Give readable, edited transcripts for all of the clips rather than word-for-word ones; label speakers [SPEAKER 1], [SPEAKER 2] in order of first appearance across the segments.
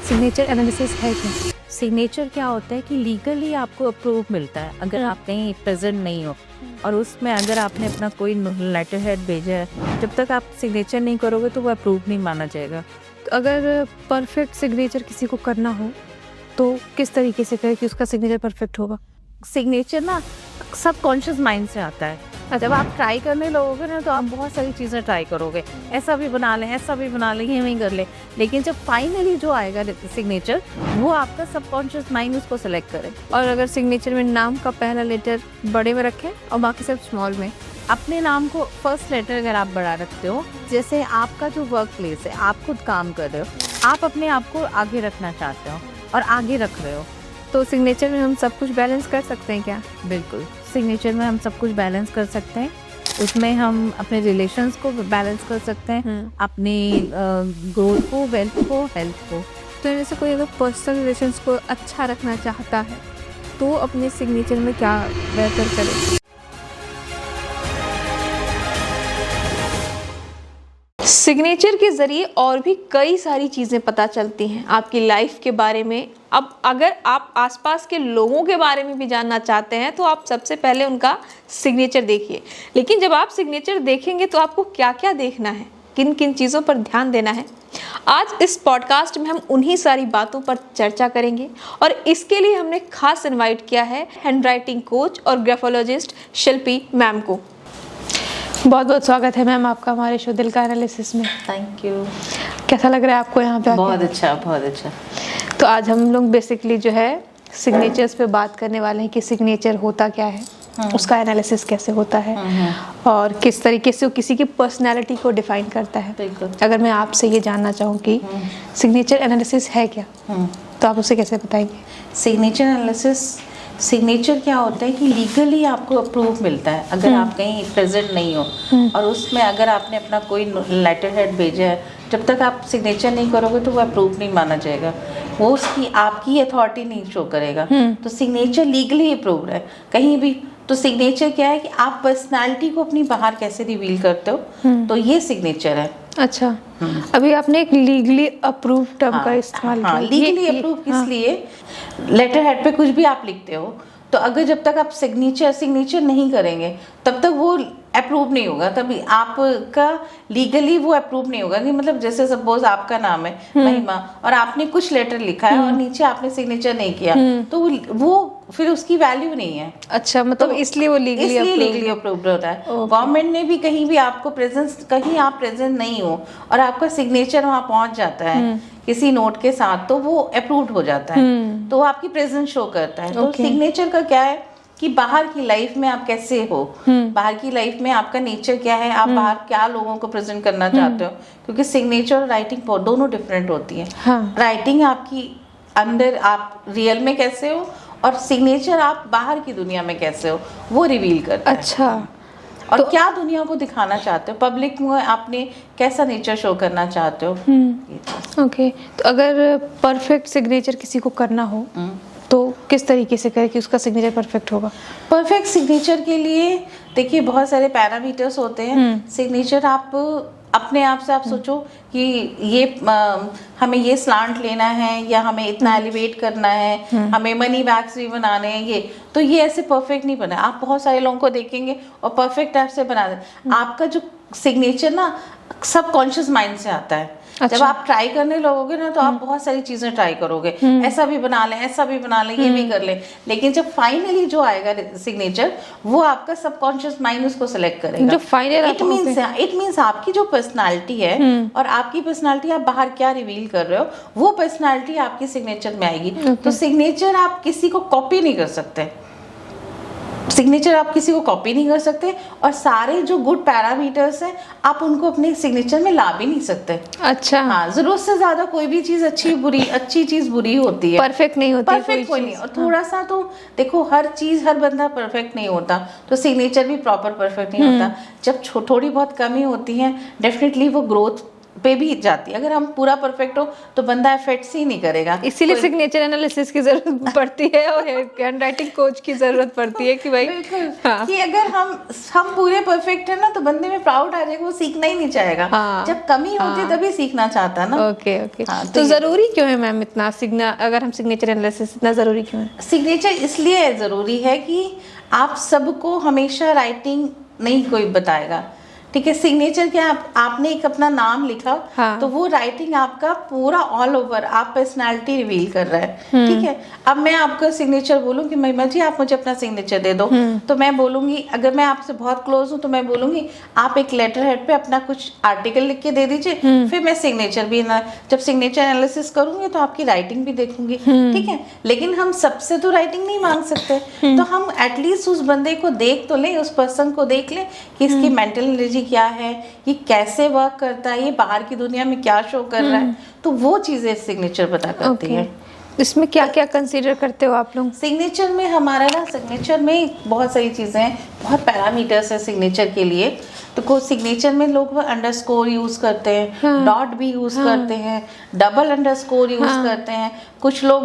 [SPEAKER 1] Signature analysis है क्या?
[SPEAKER 2] Signature क्या होता है कि लीगली आपको अप्रूव मिलता है अगर आप कहीं प्रेजेंट नहीं हो और उसमें अगर आपने अपना कोई लेटर हेड भेजा है, जब तक आप सिग्नेचर नहीं करोगे तो वो अप्रूव नहीं माना जाएगा।
[SPEAKER 1] तो अगर परफेक्ट सिग्नेचर किसी को करना हो तो किस तरीके से करे कि उसका सिग्नेचर परफेक्ट होगा?
[SPEAKER 2] सिग्नेचर ना सबकॉन्शियस माइंड से आता है। जब आप ट्राई करने लगोगे ना तो आप बहुत सारी चीज़ें ट्राई करोगे, ऐसा भी बना लें, ऐसा भी बना लें, ये नहीं कर ले, लेकिन जब फाइनली जो आएगा सिग्नेचर वो आपका सबकॉन्शियस माइंड उसको सेलेक्ट करे।
[SPEAKER 1] और अगर सिग्नेचर में नाम का पहला लेटर बड़े में रखें और बाकी सब स्मॉल में,
[SPEAKER 2] अपने नाम को फर्स्ट लेटर अगर आप बड़ा रखते हो, जैसे आपका जो वर्क प्लेस है, आप खुद काम कर रहे हो, आप अपने आप को आगे रखना चाहते हो और आगे रख रहे हो,
[SPEAKER 1] तो सिग्नेचर में हम सब कुछ बैलेंस कर सकते हैं क्या?
[SPEAKER 2] बिल्कुल सिग्नेचर में हम सब कुछ बैलेंस कर सकते हैं। उसमें हम अपने रिलेशंस को बैलेंस कर सकते हैं, अपनी ग्रोथ को, वेल्थ को, हेल्थ को।
[SPEAKER 1] तो जैसे कोई अगर पर्सनल रिलेशंस को अच्छा रखना चाहता है तो अपने सिग्नेचर में क्या बेहतर करे? सिग्नेचर के ज़रिए और भी कई सारी चीज़ें पता चलती हैं आपकी लाइफ के बारे में। अब अगर आप आसपास के लोगों के बारे में भी जानना चाहते हैं तो आप सबसे पहले उनका सिग्नेचर देखिए। लेकिन जब आप सिग्नेचर देखेंगे तो आपको क्या क्या देखना है, किन किन चीज़ों पर ध्यान देना है, आज इस पॉडकास्ट में हम उन्हीं सारी बातों पर चर्चा करेंगे। और इसके लिए हमने खास इन्वाइट किया है हैंडराइटिंग कोच और ग्राफोलॉजिस्ट शिल्पी मैम को। बहुत बहुत स्वागत है मैम आपका हमारे शो दिल का एनालिसिस में।
[SPEAKER 2] Thank you.
[SPEAKER 1] कैसा लग रहा है आपको यहाँ पे आके?
[SPEAKER 2] बहुत अच्छा, बहुत अच्छा।
[SPEAKER 1] तो आज हम लोग बेसिकली जो है सिग्नेचर्स पे बात करने वाले हैं कि सिग्नेचर होता क्या है, उसका एनालिसिस कैसे होता है और किस तरीके से वो किसी की पर्सनैलिटी को डिफाइन करता है। अगर मैं आपसे ये जानना चाहूँ कि सिग्नेचर एनालिसिस है क्या, तो आप उसे कैसे बताएंगे?
[SPEAKER 2] सिग्नेचर एनालिसिस, सिग्नेचर क्या होता है कि लीगली आपको अप्रूव मिलता है अगर आप कहीं प्रेजेंट नहीं हो और उसमें अगर आपने अपना कोई लेटर हेड भेजा है, जब तक आप सिग्नेचर नहीं करोगे तो वो अप्रूव नहीं माना जाएगा, वो उसकी आपकी अथॉरिटी नहीं शो करेगा। तो सिग्नेचर लीगली अप्रूव्ड है कहीं भी। तो सिग्नेचर क्या है कि आप पर्सनालिटी को अपनी बाहर कैसे रिवील करते हो, तो ये सिग्नेचर है।
[SPEAKER 1] अच्छा, अभी आपने एक लीगली अप्रूव टर्म का इस्तेमाल किया।
[SPEAKER 2] लीगली अप्रूव इसलिए लेटर हेड पे कुछ भी आप लिखते हो तो अगर जब तक आप सिग्नेचर नहीं करेंगे तब तक वो अप्रूव नहीं होगा, तभी आपका लीगली वो अप्रूव नहीं होगा। कि मतलब जैसे सपोज आपका नाम है महिमा और आपने कुछ लेटर लिखा है और नीचे आपने सिग्नेचर नहीं किया तो वो फिर उसकी वैल्यू नहीं है।
[SPEAKER 1] अच्छा, मतलब तो इसलिए वो लीगली
[SPEAKER 2] अप्रूव्ड होता है। गवर्नमेंट ने भी कहीं भी आपको कहीं आप प्रेजेंट नहीं हो और आपका सिग्नेचर वहाँ पहुंच जाता है किसी नोट के साथ, तो वो अप्रूव्ड हो जाता है, तो वो आपकी प्रेजेंस शो करता है। तो सिग्नेचर का क्या है कि बाहर की लाइफ में आप कैसे हो, बाहर की लाइफ में आपका नेचर क्या है, आप बाहर क्या लोगों को प्रेजेंट करना चाहते हो, क्योंकि सिग्नेचर और राइटिंग दोनों डिफरेंट होती है। राइटिंग आपकी अंदर आप रियल में कैसे हो और सिग्नेचर आप बाहर की दुनिया में कैसे हो वो रिवील करता है।
[SPEAKER 1] अच्छा,
[SPEAKER 2] और तो क्या दुनिया को दिखाना चाहते हो, पब्लिक में आपने कैसा नेचर शो करना चाहते हो।
[SPEAKER 1] ओके, तो अगर परफेक्ट सिग्नेचर किसी को करना हो तो किस तरीके से करे कि उसका सिग्नेचर परफेक्ट होगा?
[SPEAKER 2] परफेक्ट सिग्नेचर के लिए देखिए बहुत सारे पैरामीटर्स होते हैं। सिग्नेचर आप अपने आप से आप सोचो कि ये हमें ये स्लांट लेना है या हमें इतना एलिवेट करना है, हमें मनी बैग्स भी बनाने हैं, ये तो ये ऐसे परफेक्ट नहीं बना। आप बहुत सारे लोगों को देखेंगे और परफेक्ट टाइप से बना दें। आपका जो सिग्नेचर ना सबकॉन्शियस माइंड से आता है। अच्छा। जब आप ट्राई करने लगोगे ना तो आप बहुत सारी चीजें ट्राई करोगे, ऐसा भी बना लें, ऐसा भी बना लें, ये भी कर लें, लेकिन जब फाइनली जो आएगा सिग्नेचर वो आपका सबकॉन्शियस माइंड उसको सेलेक्ट करेगा।
[SPEAKER 1] जो फाइनल
[SPEAKER 2] इट मींस आपकी जो पर्सनालिटी है और आपकी पर्सनालिटी आप बाहर क्या रिवील कर रहे हो वो पर्सनालिटी आपकी सिग्नेचर में आएगी। तो सिग्नेचर आप किसी को कॉपी नहीं कर सकते, सिग्नेचर आप किसी को कॉपी नहीं कर सकते और सारे जो गुड पैरामीटर्स हैं आप उनको अपने सिग्नेचर में ला भी नहीं सकते।
[SPEAKER 1] अच्छा,
[SPEAKER 2] हाँ, जरूरत से ज्यादा कोई भी चीज अच्छी चीज बुरी होती है,
[SPEAKER 1] परफेक्ट नहीं होती,
[SPEAKER 2] परफेक्ट कोई नहीं। और थोड़ा सा तो देखो हर बंदा परफेक्ट नहीं होता, तो सिग्नेचर भी प्रॉपर परफेक्ट नहीं होता। जब थोड़ी बहुत कमी होती है डेफिनेटली वो ग्रोथ पे भी जाती है। अगर हम पूरा परफेक्ट हो तो बंदा एफर्ट्स ही नहीं करेगा।
[SPEAKER 1] इसीलिए सिग्नेचर एनालिसिस की जरूरत पड़ती है और हैंड राइटिंग कोच की जरूरत पड़ती है कि भाई
[SPEAKER 2] बिल्कुल
[SPEAKER 1] हाँ।
[SPEAKER 2] कि अगर हम पूरे परफेक्ट है ना तो बंदे में प्राउड आ जाएगा, वो सीखना ही नहीं चाहेगा।
[SPEAKER 1] हाँ।
[SPEAKER 2] जब कमी होती है तभी सीखना चाहता है ना।
[SPEAKER 1] Okay okay.
[SPEAKER 2] हाँ,
[SPEAKER 1] तो जरूरी क्यों है मैम इतना अगर हम सिग्नेचर एनालिसिस इतना जरूरी क्यों है?
[SPEAKER 2] सिग्नेचर इसलिए जरूरी है कि आप सबको हमेशा राइटिंग नहीं कोई बताएगा, ठीक है। सिग्नेचर क्या, आपने एक अपना नाम लिखा
[SPEAKER 1] हाँ।
[SPEAKER 2] तो वो राइटिंग आपका पूरा ऑल ओवर आप पर्सनालिटी रिवील कर रहा है, ठीक है। अब मैं आपका सिग्नेचर बोलूँ कि महिमा जी आप मुझे अपना सिग्नेचर दे दो, तो मैं बोलूँगी, अगर मैं आपसे बहुत क्लोज हूँ तो मैं बोलूँगी आप एक लेटर हेड पे अपना कुछ आर्टिकल लिख के दे दीजिए, फिर मैं सिग्नेचर भी जब सिग्नेचर एनालिसिस करूँगी तो आपकी राइटिंग भी देखूंगी, ठीक है। लेकिन हम सबसे तो राइटिंग नहीं मांग सकते, तो हम एटलीस्ट उस बंदे को देख तो लें, उस पर्सन को देख लें कि इसकी मेंटल एनर्जी क्या है, ये कैसे वर्क करता है, ये बाहर की दुनिया में क्या शो कर रहा है, तो वो चीजें सिग्नेचर पता करती है।
[SPEAKER 1] इसमें क्या क्या कंसीडर करते हो आप लोग?
[SPEAKER 2] सिग्नेचर में हमारा ना, सिग्नेचर में बहुत सारी चीज़ें हैं, बहुत पैरामीटर्स है सिग्नेचर के लिए। तो कुछ सिग्नेचर में लोग अंडरस्कोर यूज करते हैं, डॉट भी यूज करते हैं, डबल अंडरस्कोर यूज करते हैं, कुछ लोग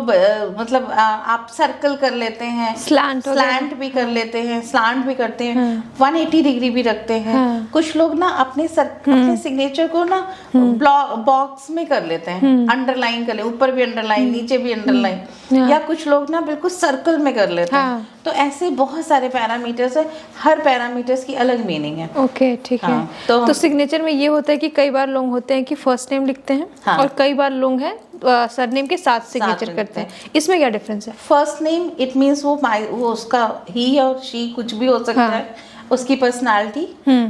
[SPEAKER 2] मतलब आप सर्कल कर लेते हैं, स्लैंट भी कर लेते हैं, स्लांट भी करते हैं, 180 डिग्री भी रखते हैं। कुछ लोग ना अपने सिग्नेचर को ना बॉक्स में कर लेते हैं, अंडरलाइन कर ले, ऊपर भी अंडरलाइन, नीचे भी अंडरलाइन, या कुछ लोग ना बिल्कुल सर्कल में कर लेते हैं। तो ऐसे बहुत सारे पैरामीटर्स है, हर पैरामीटर्स की अलग मीनिंग है।
[SPEAKER 1] ओके ठीक है। तो सिग्नेचर में ये होता है कि कई बार लोग होते हैं कि फर्स्ट नेम लिखते हैं और कई बार लोग हैं सरनेम के साथ सिग्नेचर करते हैं, इसमें क्या डिफरेंस है?
[SPEAKER 2] फर्स्ट नेम इट मीन्स वो उसका ही और शी कुछ भी हो सकता है, उसकी पर्सनालिटी,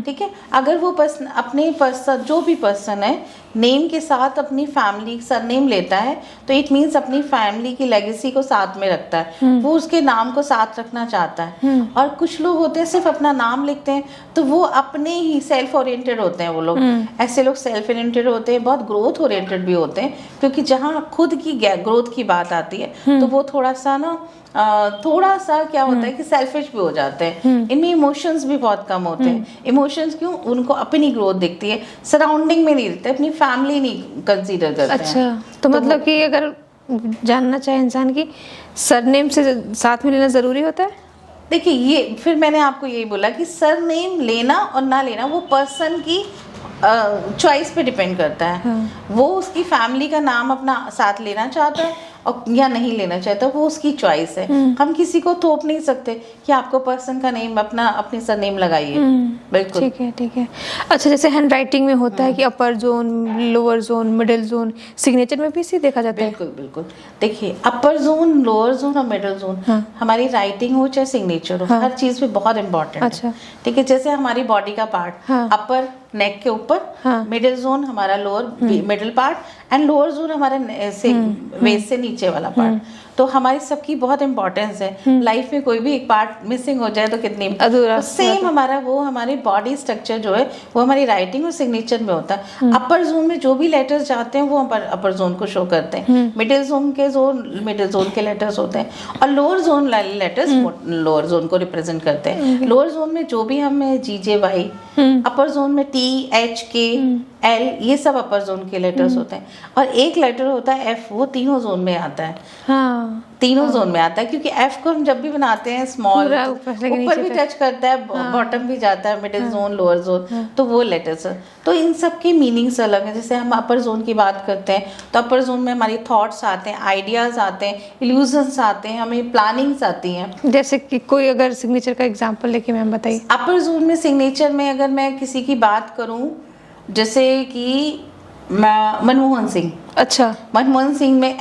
[SPEAKER 2] ठीक है। अगर वो अपने पर्सन, जो भी पर्सन है, नेम के साथ अपनी फैमिली सरनेम लेता है तो इट मीन्स अपनी फैमिली की लेगेसी को साथ में रखता है, वो उसके नाम को साथ रखना चाहता है। और कुछ लोग होते हैं सिर्फ अपना नाम लिखते हैं, तो वो अपने ही सेल्फ ओरिएंटेड होते हैं वो लोग। ऐसे लोग सेल्फ ओरिएंटेड होते हैं, बहुत ग्रोथ ओरिएंटेड भी होते हैं, क्योंकि जहाँ खुद की ग्रोथ की बात आती है तो वो थोड़ा सा क्या होता है कि सेल्फिश भी हो जाते हैं। इनमें इमोशंस भी बहुत कम होते हैं। इमोशंस क्यों? उनको अपनी ग्रोथ दिखती है, सराउंडिंग में नहीं दिखते, अपनी फैमिली नहीं कंसीडर करते हैं।
[SPEAKER 1] अच्छा, तो मतलब कि अगर जानना चाहे इंसान की सरनेम से साथ में लेना जरूरी होता है?
[SPEAKER 2] देखिए, ये फिर मैंने आपको यही बोला कि सरनेम लेना और ना लेना वो पर्सन की चॉइस पे डिपेंड करता है। वो उसकी फैमिली का नाम अपना साथ लेना चाहता है और या नहीं लेना चाहता, वो उसकी चॉइस है। हम किसी को थोप नहीं सकते कि आपको पर्सन का नेम अपनी सरनेम लगाइए। बिल्कुल
[SPEAKER 1] ठीक है ठीक है। अच्छा, जैसे हैंड राइटिंग में होता है कि अपर zone, lower zone, middle zone, signature में भी इसी देखा जाता है?
[SPEAKER 2] बिल्कुल बिल्कुल। देखिए, अपर जोन, लोअर जोन और मिडिल जोन हमारी राइटिंग हो चाहे सिग्नेचर हो, हर चीज में बहुत इंपॉर्टेंट है। ठीक है, जैसे हमारी बॉडी का पार्ट, अपर नेक के ऊपर, मिडिल जोन हमारा lower middle part and lower zone हमारे वेस्ट से नीचे वाला पार्ट। तो हमारी सबकी बहुत इंपॉर्टेंस है। लाइफ में कोई भी एक पार्ट मिसिंग हो जाए तो कितनी अधूरा। तो सेम हमारी बॉडी स्ट्रक्चर जो है वो हमारी राइटिंग और सिग्नेचर में होता है। अपर जोन में जो भी लेटर्स जाते हैं वो अपर जोन को शो करते हैं, मिडिल जोन के लेटर्स होते हैं, और lower zone letters lower zone को रिप्रेजेंट करते हैं। लोअर जोन में जो भी हमें GJY, अपर जोन में THK L, ये सब अपर जोन के लेटर्स होते हैं। और एक लेटर होता है F, वो तीनों जोन में आता है। तीनों जोन में आता है, क्योंकि F को हम जब भी बनाते हैं स्मॉल, ऊपर भी टच करता है, बॉटम भी जाता है, मिडिल जोन, लोअर जोन, तो वो लेटर्स। तो इन सब की मीनिंग्स अलग है। जैसे हम अपर जोन की बात करते हैं तो अपर जोन में हमारी थॉट्स आते हैं, आइडियाज आते हैं, इल्यूजन्स आते हैं, हमें प्लानिंग्स आती हैं।
[SPEAKER 1] जैसे कि कोई अगर सिग्नेचर का एग्जांपल लेके मैम बताइए।
[SPEAKER 2] अपर जोन में सिग्नेचर में अगर मैं किसी की बात करूं, जैसे कि मनमोहन सिंह। अच्छा, मनमोहन सिंह में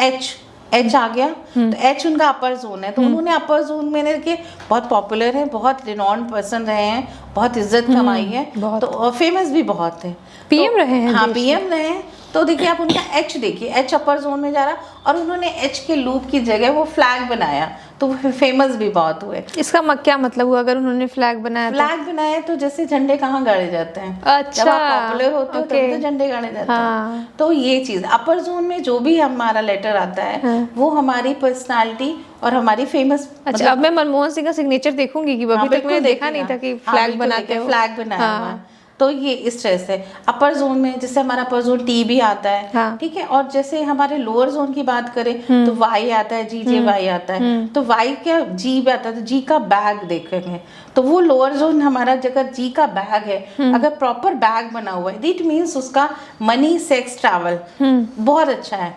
[SPEAKER 2] H आ गया, तो H उनका अपर जोन है। तो उन्होंने अपर जोन में के बहुत पॉपुलर है, बहुत रिनॉन्ड पर्सन रहे हैं, बहुत इज्जत कमाई है, तो और फेमस भी बहुत है,
[SPEAKER 1] PM रहे हैं।
[SPEAKER 2] हाँ, PM रहे हैं। तो देखिए आप उनका H देखिए, H अपर जोन में जा रहा, और उन्होंने H के लूप की जगह वो फ्लैग बनाया, तो वो फेमस भी बहुत हुए।
[SPEAKER 1] इसका क्या मतलब हुआ अगर उन्होंने फ्लैग बनाया?
[SPEAKER 2] तो जैसे झंडे कहाँ गाड़े जाते हैं,
[SPEAKER 1] अच्छा,
[SPEAKER 2] जब आप पॉपुलर होते हो तभी तो झंडे गाड़े जाते हैं। तो ये चीज अपर जोन में जो भी हमारा लेटर आता है वो हमारी पर्सनालिटी और हमारी फेमस।
[SPEAKER 1] अच्छा, अब मैं मनमोहन सिंह का सिग्नेचर देखूंगी कि अभी तक मैंने देखा नहीं था कि फ्लैग बनाते हो।
[SPEAKER 2] फ्लैग बनाया हुआ है, तो ये इस तरह से अपर जोन में, जैसे हमारा अपर जोन टी भी आता है,
[SPEAKER 1] हाँ।
[SPEAKER 2] ठीक है। और जैसे हमारे लोअर जोन की बात करें तो वाई आता है, जी जे वाई आता है। तो वाई क्या जी भी आता है, तो जी का बैग देखेंगे तो वो लोअर जोन हमारा, जगह जी का बैग है, अगर प्रॉपर बैग बना हुआ है, इट मीन्स उसका मनी सेक्स ट्रैवल बहुत अच्छा है,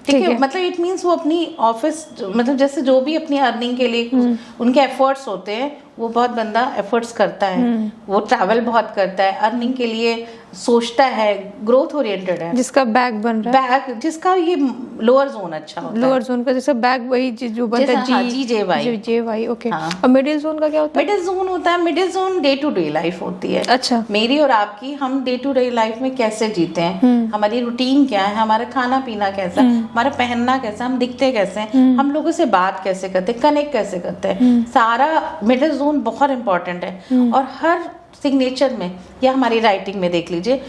[SPEAKER 2] ठीक है। मतलब इट मीन्स वो अपनी ऑफिस, मतलब जैसे जो भी अपनी अर्निंग के लिए उनके एफर्ट्स होते हैं, वो बहुत बंदा एफर्ट्स करता है, वो ट्रैवल बहुत करता है, अर्निंग के लिए सोचता है, ग्रोथ ओरिएंटेड है,
[SPEAKER 1] जिसका बैग बन रहा है,
[SPEAKER 2] बैग जिसका ये लोअर जोन अच्छा होता है।
[SPEAKER 1] लोअर जोन का जैसे बैग वही जो बनता है
[SPEAKER 2] जी जे वाई,
[SPEAKER 1] ओके। और मिडिल जोन का क्या होता है?
[SPEAKER 2] मिडिल जोन होता है, middle zone day to day life होती है।
[SPEAKER 1] अच्छा।
[SPEAKER 2] मेरी और आपकी, हम डे टू डे लाइफ में कैसे जीते हैं, हमारी रूटीन क्या है, हमारा खाना पीना कैसा, हमारा पहनना कैसा, हम दिखते कैसे हैं, हम लोगों से बात कैसे करते हैं, कनेक्ट कैसे करते हैं, सारा मिडिल जोन बहुत इंपॉर्टेंट है। और हर सिग्नेचर में या हमारी राइटिंग में देख लीजिए,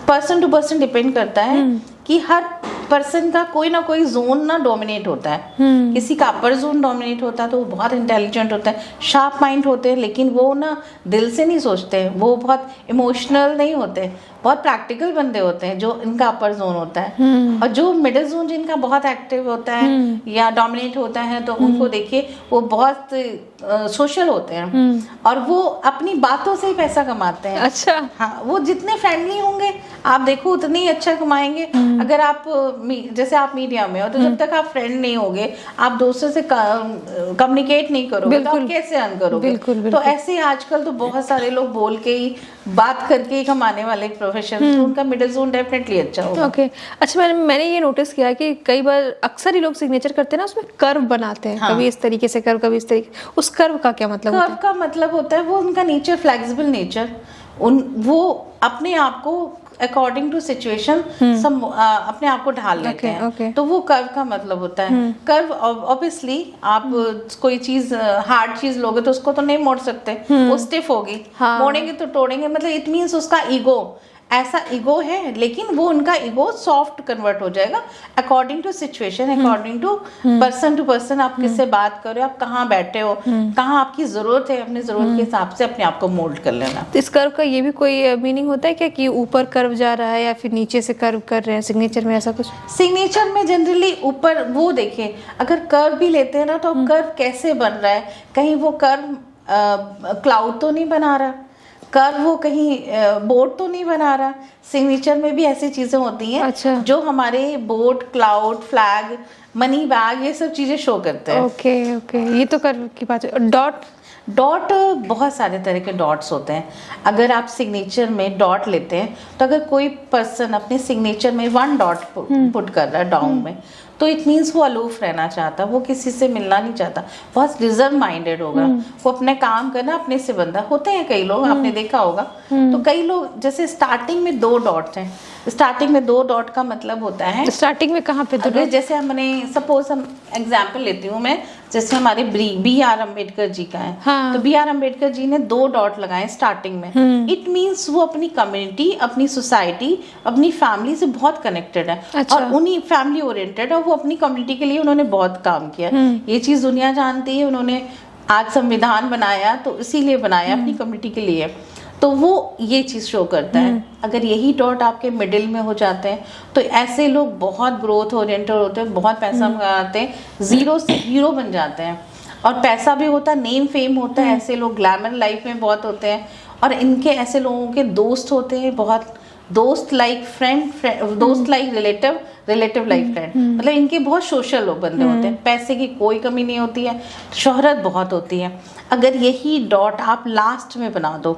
[SPEAKER 2] पर्सन टू पर्सन डिपेंड करता है कि हर पर्सन का कोई ना कोई जोन ना डोमिनेट होता है। किसी का अपर जोन डोमिनेट होता है तो वो बहुत इंटेलिजेंट होता है, शार्प माइंड होते हैं, लेकिन वो ना दिल से नहीं सोचते हैं, वो बहुत इमोशनल नहीं होते, बहुत प्रैक्टिकल बंदे होते हैं जो इनका अपर जोन होता है। और जो मिडिल जोन जिनका बहुत एक्टिव होता है या डोमिनेट होता है, तो उनको देखिए वो बहुत सोशल होते हैं और वो अपनी बातों से ही पैसा कमाते हैं।
[SPEAKER 1] अच्छा।
[SPEAKER 2] हाँ, वो जितने फ्रेंडली होंगे आप देखो उतने ही अच्छा कमाएंगे। अगर आप जैसे आप मीडिया में हो तो जब तक आप फ्रेंड नहीं होगे, आप दोस्तों से कम्युनिकेट नहीं करोगे तो आप कैसे अर्न करोगे?
[SPEAKER 1] बिल्कुल।
[SPEAKER 2] तो ऐसे आजकल तो बहुत सारे लोग बोल के ही, बात करके ही कमाने वाले प्रोफेशन, तो उनका मिडिल जोन डेफिनेटली अच्छा होगा।
[SPEAKER 1] ओके। अच्छा, मैंने ये नोटिस किया कि कई बार अक्सर ही लोग सिग्नेचर करते हैं ना, उसमें कर्व बनाते हैं। कभी इस तरीके से कर्व, कभी इस तरीके। उस कर्व का क्या मतलब होता है?
[SPEAKER 2] कर्व का मतलब होता है वो उनका नेचर, फ्लेक्सिबल नेचर, वो अपने आप को अकॉर्डिंग टू सिचुएशन अपने आप को ढाल लेते हैं। तो वो कर्व का मतलब होता है। कर्व ऑब्वियसली आप कोई चीज हार्ड चीज लोगे तो उसको तो नहीं मोड़ सकते, वो स्टिफ होगी। मोड़ेंगे तो तोड़ेंगे, मतलब इट मीन्स उसका ईगो, ऐसा ईगो है, लेकिन वो उनका ईगो सॉफ्ट कन्वर्ट हो जाएगा according to situation, according to person. आप किससे बात कर रहे हो, आप कहाँ बैठे हो, कहाँ आपकी जरूरत है, अपनी जरूरत के हिसाब से अपने आप को मोल्ड कर लेना।
[SPEAKER 1] तो इस कर्व का ये भी कोई मीनिंग होता है क्या कि ऊपर कर्व जा रहा है या फिर नीचे से कर्व कर रहे हैं सिग्नेचर में, ऐसा कुछ?
[SPEAKER 2] सिग्नेचर में जनरली ऊपर, वो देखिए अगर कर्व भी लेते हैं ना, तो कर्व कैसे बन रहा है, कहीं वो कर्व क्लाउड तो नहीं बना रहा, कर्व वो कहीं बोर्ड तो नहीं बना रहा। सिग्नेचर में भी ऐसी चीजें होती हैं।
[SPEAKER 1] अच्छा।
[SPEAKER 2] जो हमारे board, cloud, flag, money bag, ये सब चीजें शो करते हैं।
[SPEAKER 1] ओके, ये तो कर्व की बात है। डॉट
[SPEAKER 2] बहुत सारे तरह के डॉट्स होते हैं। अगर आप सिग्नेचर में डॉट लेते हैं, तो अगर कोई पर्सन अपने सिग्नेचर में 1 डॉट पुट कर रहा है डाउन में, तो इट मीन्स वो अलूफ रहना चाहता, वो किसी से मिलना नहीं चाहता, बहुत रिजर्व माइंडेड होगा, वो अपने काम करना अपने से बंदा। होते हैं कई लोग, आपने देखा होगा। तो कई लोग, जैसे स्टार्टिंग में 2 डॉट हैं, स्टार्टिंग में 2 डॉट का मतलब होता है,
[SPEAKER 1] स्टार्टिंग में कहाँ पे?
[SPEAKER 2] अगर जैसे हमने सपोज हम एग्जांपल लेती हूँ मैं, जैसे हमारे BR अम्बेडकर जी का है। तो BR अम्बेडकर जी ने 2 डॉट लगाए स्टार्टिंग में। इट मीन्स वो अपनी कम्युनिटी, अपनी सोसाइटी, अपनी फैमिली से बहुत कनेक्टेड है।
[SPEAKER 1] अच्छा।
[SPEAKER 2] और उन्हीं फैमिली ओरिएंटेड है, वो अपनी कम्युनिटी के लिए उन्होंने बहुत काम किया। ये चीज दुनिया जानती है। उन्होंने आज संविधान बनाया तो इसीलिए बनाया, अपनी कम्युनिटी के लिए। तो वो ये चीज शो करता है। अगर यही डॉट आपके मिडिल में हो जाते हैं, तो ऐसे लोग बहुत ग्रोथ ओरिएंटेड होते हैं, बहुत पैसा कमाते हैं, जीरो से हीरो बन जाते हैं। और पैसा भी होता है, नेम फेम होता है। ऐसे लोग ग्लैमर लाइफ में बहुत होते हैं। और इनके ऐसे लोगों के दोस्त होते हैं, बहुत दोस्त लाइक फ्रेंड, दोस्त like relative, relative like friend. मतलब इनके बहुत सोशल लोग बंदे होते हैं। पैसे की कोई कमी नहीं होती है, शोहरत बहुत होती है। अगर यही डॉट आप लास्ट में बना दो,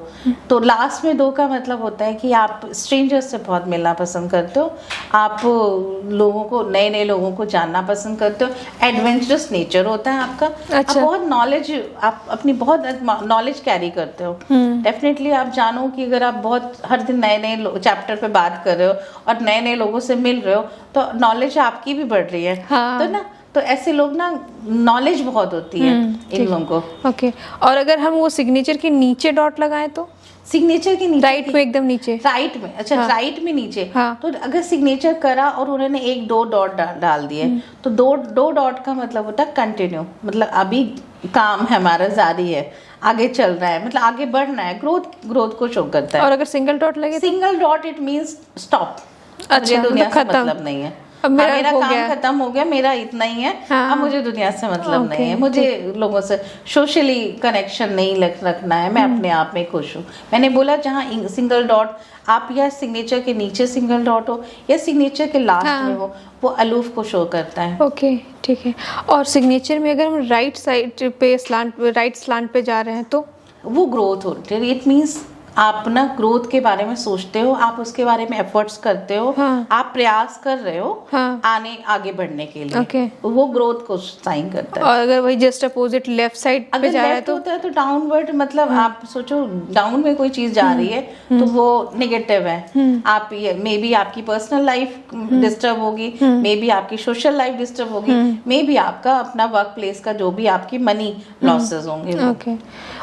[SPEAKER 2] तो लास्ट में 2 का मतलब होता है कि आप स्ट्रेंजर्स से बहुत मिलना पसंद करते हो, आप लोगों को, नए नए लोगों को जानना पसंद करते हो, एडवेंचरस नेचर होता है आपका।
[SPEAKER 1] अच्छा।
[SPEAKER 2] आप बहुत नॉलेज, आप अपनी बहुत नॉलेज कैरी करते हो। डेफिनेटली आप जानो कि अगर आप बहुत हर दिन नए नए चैप्टर पे बात कर रहे हो और नए नए लोगों से मिल रहे हो, तो नॉलेज आपकी भी बढ़ रही है। तो ना, तो ऐसे लोग ना, नॉलेज बहुत होती है इन लोगों को।
[SPEAKER 1] ओके। और अगर हम वो सिग्नेचर के नीचे डॉट लगाएं तो?
[SPEAKER 2] सिग्नेचर के नीचे,
[SPEAKER 1] राइट में, एकदम नीचे,
[SPEAKER 2] राइट में। अच्छा। राइट में नीचे। तो अगर सिग्नेचर करा और उन्होंने 1-2 डॉट डाल दिए, तो 2 डॉट का मतलब होता है कंटिन्यू, मतलब अभी काम हमारा जारी है, आगे चल रहा है, मतलब आगे बढ़ना है, ग्रोथ को शो करता है।
[SPEAKER 1] और अगर सिंगल डॉट लगे तो?
[SPEAKER 2] Single dot it means stop,
[SPEAKER 1] अच्छा,
[SPEAKER 2] मुझे दुनिया से
[SPEAKER 1] खत्म।
[SPEAKER 2] मतलब नहीं है,
[SPEAKER 1] अब मेरा हो
[SPEAKER 2] काम
[SPEAKER 1] गया।
[SPEAKER 2] खत्म हो गया, मेरा इतना ही है,
[SPEAKER 1] हाँ।
[SPEAKER 2] अब मुझे दुनिया से मतलब
[SPEAKER 1] ओके,
[SPEAKER 2] नहीं है, मुझे लोगों से सोशली कनेक्शन नहीं रखना है, मैं अपने आप में खुश हूँ। मैंने बोला जहाँ सिंगल डॉट आप या सिग्नेचर के नीचे सिंगल डॉट हो या सिग्नेचर के लास्ट में हो, वो अलूफ को शो करता है।
[SPEAKER 1] ओके, ठीक है। और सिग्नेचर में अगर हम राइट साइड पे राइट स्लांट पे जा रहे हैं तो
[SPEAKER 2] वो ग्रोथ होती है। इट मीन्स आप ना ग्रोथ के बारे में सोचते हो, आप उसके बारे में एफर्ट्स करते हो,
[SPEAKER 1] हाँ।
[SPEAKER 2] आप प्रयास कर रहे हो
[SPEAKER 1] हाँ।
[SPEAKER 2] आगे बढ़ने के लिए,
[SPEAKER 1] ओके।
[SPEAKER 2] वो ग्रोथ को साइन करता है।
[SPEAKER 1] और अगर वही जस्ट अपोजिट लेफ्ट साइड पे
[SPEAKER 2] अगर
[SPEAKER 1] जा रहा है
[SPEAKER 2] लेफ्ट
[SPEAKER 1] तो?
[SPEAKER 2] होता है तो डाउनवर्ड, मतलब आप सोचो डाउन में कोई चीज जा रही है तो वो नेगेटिव है। आप मे बी आपकी पर्सनल लाइफ डिस्टर्ब होगी, मे बी आपकी सोशल लाइफ डिस्टर्ब होगी, मे बी आपका अपना वर्क प्लेस का जो भी आपकी मनी लॉसेस होंगे।
[SPEAKER 1] ओके।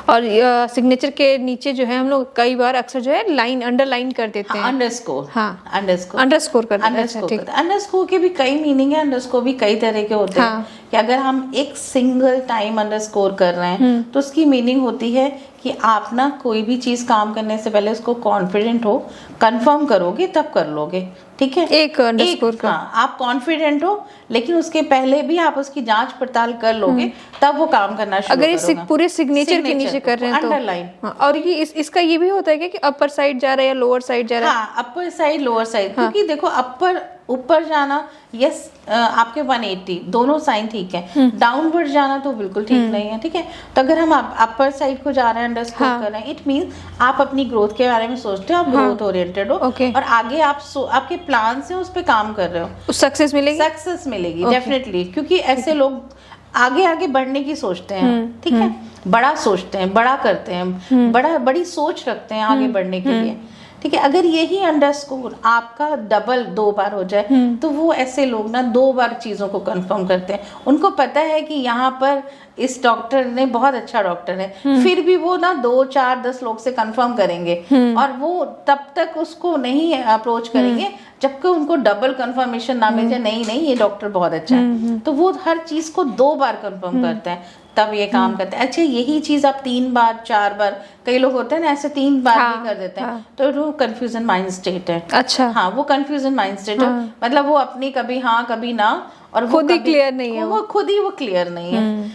[SPEAKER 1] और सिग्नेचर के नीचे जो है हम लोग कई बार अक्सर जो है लाइन अंडरलाइन कर देते हैं।
[SPEAKER 2] अंडरस्कोर,
[SPEAKER 1] हाँ,
[SPEAKER 2] अंडरस्कोर
[SPEAKER 1] अंडरस्कोर कर देते हैं। अच्छा, ठीक।
[SPEAKER 2] अंडरस्कोर के भी कई मीनिंग है, अंडरस्कोर भी कई तरह के होते
[SPEAKER 1] हाँ।
[SPEAKER 2] हैं कि अगर हम एक सिंगल टाइम अंडरस्कोर कर रहे हैं तो उसकी मीनिंग होती है कि आप ना कोई भी चीज काम करने से पहले उसको कॉन्फिडेंट हो, कंफर्म करोगे तब कर लोगे, ठीक है।
[SPEAKER 1] एक अंडरस्कोर का,
[SPEAKER 2] हाँ, आप कॉन्फिडेंट हो लेकिन उसके पहले भी आप उसकी जांच पड़ताल कर लोगे तब वो काम करना शुरू
[SPEAKER 1] अगर
[SPEAKER 2] करोगे।
[SPEAKER 1] ये पूरे सिग्नेचर के नीचे कर रहे हैं तो
[SPEAKER 2] अंडरलाइन।
[SPEAKER 1] हाँ, और ये इसका ये भी होता है कि अपर साइड जा रहा है या लोअर साइड जा रहा है?
[SPEAKER 2] हाँ, अपर साइड लोअर साइड, क्योंकि देखो अपर ऊपर जाना यस आपके 180 दोनों साइन ठीक है, डाउनवर्ड जाना तो बिल्कुल ठीक नहीं है, ठीक है। तो अगर हम अपर साइड को जा रहे हैं, अंडरस्कोर कर रहे हैं, इट मींस आप अपनी ग्रोथ के बारे में सोचते हो, आप ग्रोथ ओरिएंटेड हो, और आगे आप आपके प्लान से उस पर काम कर रहे हो,
[SPEAKER 1] सक्सेस मिलेगी,
[SPEAKER 2] सक्सेस मिलेगी डेफिनेटली, क्योंकि ऐसे लोग आगे बढ़ने की सोचते हैं, ठीक है, बड़ा सोचते हैं, बड़ा करते हैं, बड़ी सोच रखते हैं आगे बढ़ने के लिए, ठीक है। अगर यही अंडरस्कोर आपका डबल 2 बार हो जाए तो वो ऐसे लोग ना 2 बार चीजों को कंफर्म करते हैं। उनको पता है कि यहाँ पर इस डॉक्टर ने बहुत अच्छा डॉक्टर है, फिर भी वो ना 2 4 10 लोग से कंफर्म करेंगे और वो तब तक उसको नहीं अप्रोच करेंगे जब तक उनको डबल कंफर्मेशन ना मिल जाए, नहीं ये डॉक्टर बहुत अच्छा है। तो वो हर चीज को 2 बार कंफर्म करते हैं तब ये काम करते हैं। अच्छा, यही चीज आप 3 बार 4 बार, कई लोग होते हैं ना ऐसे 3 बार भी कर देते हैं, तो वो कंफ्यूजन माइंड स्टेट है।
[SPEAKER 1] अच्छा,
[SPEAKER 2] हाँ, वो कंफ्यूजन माइंड स्टेट है, मतलब वो अपनी कभी हाँ कभी ना, और
[SPEAKER 1] खुद ही क्लियर नहीं है,
[SPEAKER 2] वो खुद ही वो क्लियर नहीं है।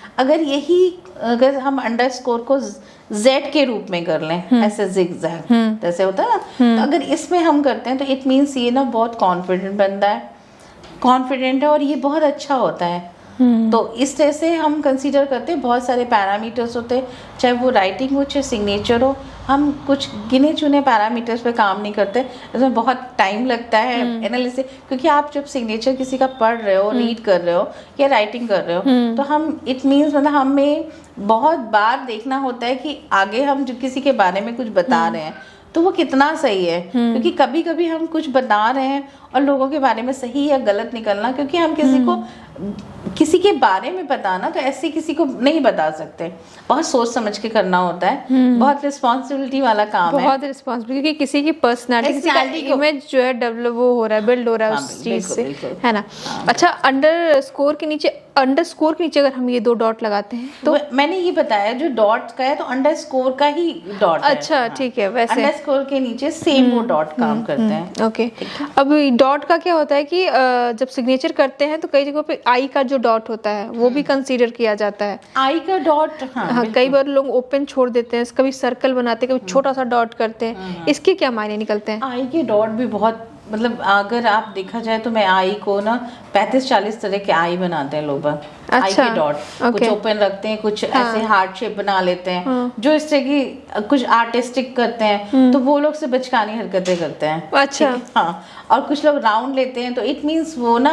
[SPEAKER 2] अगर हम अंडरस्कोर को Z के रूप में कर लें, ऐसे जिगजैग जैसे होता है ना, तो अगर इसमें हम करते हैं तो इट मीन्स ये ना बहुत कॉन्फिडेंट बंदा है, कॉन्फिडेंट है और ये बहुत अच्छा होता है। तो इस तरह से हम कंसीडर करते हैं, बहुत सारे पैरामीटर्स होते हैं, चाहे वो राइटिंग हो चाहे सिग्नेचर हो, हम कुछ गिने चुने पैरामीटर्स पे काम नहीं करते, इसमें बहुत टाइम लगता है एनालिसिस, क्योंकि आप जब सिग्नेचर किसी का पढ़ रहे हो, रीड कर रहे हो या राइटिंग कर रहे हो, तो हम इट मीन्स मतलब हमें बहुत बार देखना होता है कि आगे हम जो किसी के बारे में कुछ बता रहे हैं तो वो कितना सही है, क्योंकि कभी कभी हम कुछ बता रहे हैं और लोगों के बारे में सही या गलत निकलना, क्योंकि हम किसी के बारे में बताना तो ऐसे किसी को नहीं बता सकते, बहुत सोच समझ के करना होता है, बहुत रिस्पॉन्सिबिलिटी वाला काम है,
[SPEAKER 1] बहुत रिस्पॉन्सिबिलिटी, क्योंकि किसी की पर्सनालिटी, किसी का इमेज जो है डेवलप वो हो रहा है, बिल्ड हो रहा है उस चीज से, है ना। अच्छा, अंडरस्कोर के नीचे अगर हम ये 2 डॉट लगाते हैं तो
[SPEAKER 2] मैंने ये बताया जो डॉट का है तो अंडरस्कोर का ही डॉट है।
[SPEAKER 1] अच्छा, ठीक है। वैसे
[SPEAKER 2] अंडरस्कोर के नीचे सेम वो डॉट काम करते हैं।
[SPEAKER 1] ओके। अब डॉट का क्या होता है कि जब सिग्नेचर करते हैं तो कई जगहों पे आई का जो डॉट होता है वो भी कंसीडर किया जाता है।
[SPEAKER 2] आई का डॉट,
[SPEAKER 1] हाँ, कई बार लोग ओपन छोड़ देते हैं, कभी सर्कल बनाते हैं, कभी छोटा सा डॉट करते हैं, इसके क्या मायने निकलते हैं?
[SPEAKER 2] आई के डॉट भी बहुत, मतलब अगर आप देखा जाए तो मैं आई को ना 35-40 तरह के आई बनाते हैं लोग।
[SPEAKER 1] अच्छा,
[SPEAKER 2] आई के डॉट कुछ ओपन रखते हैं, कुछ ऐसे हार्ट शेप बना लेते हैं, जो इस तरह की कुछ आर्टिस्टिक करते हैं, तो वो लोग से बचकानी हरकतें करते हैं।
[SPEAKER 1] अच्छा,
[SPEAKER 2] हाँ, और कुछ लोग राउंड लेते हैं, तो इट मीन्स वो ना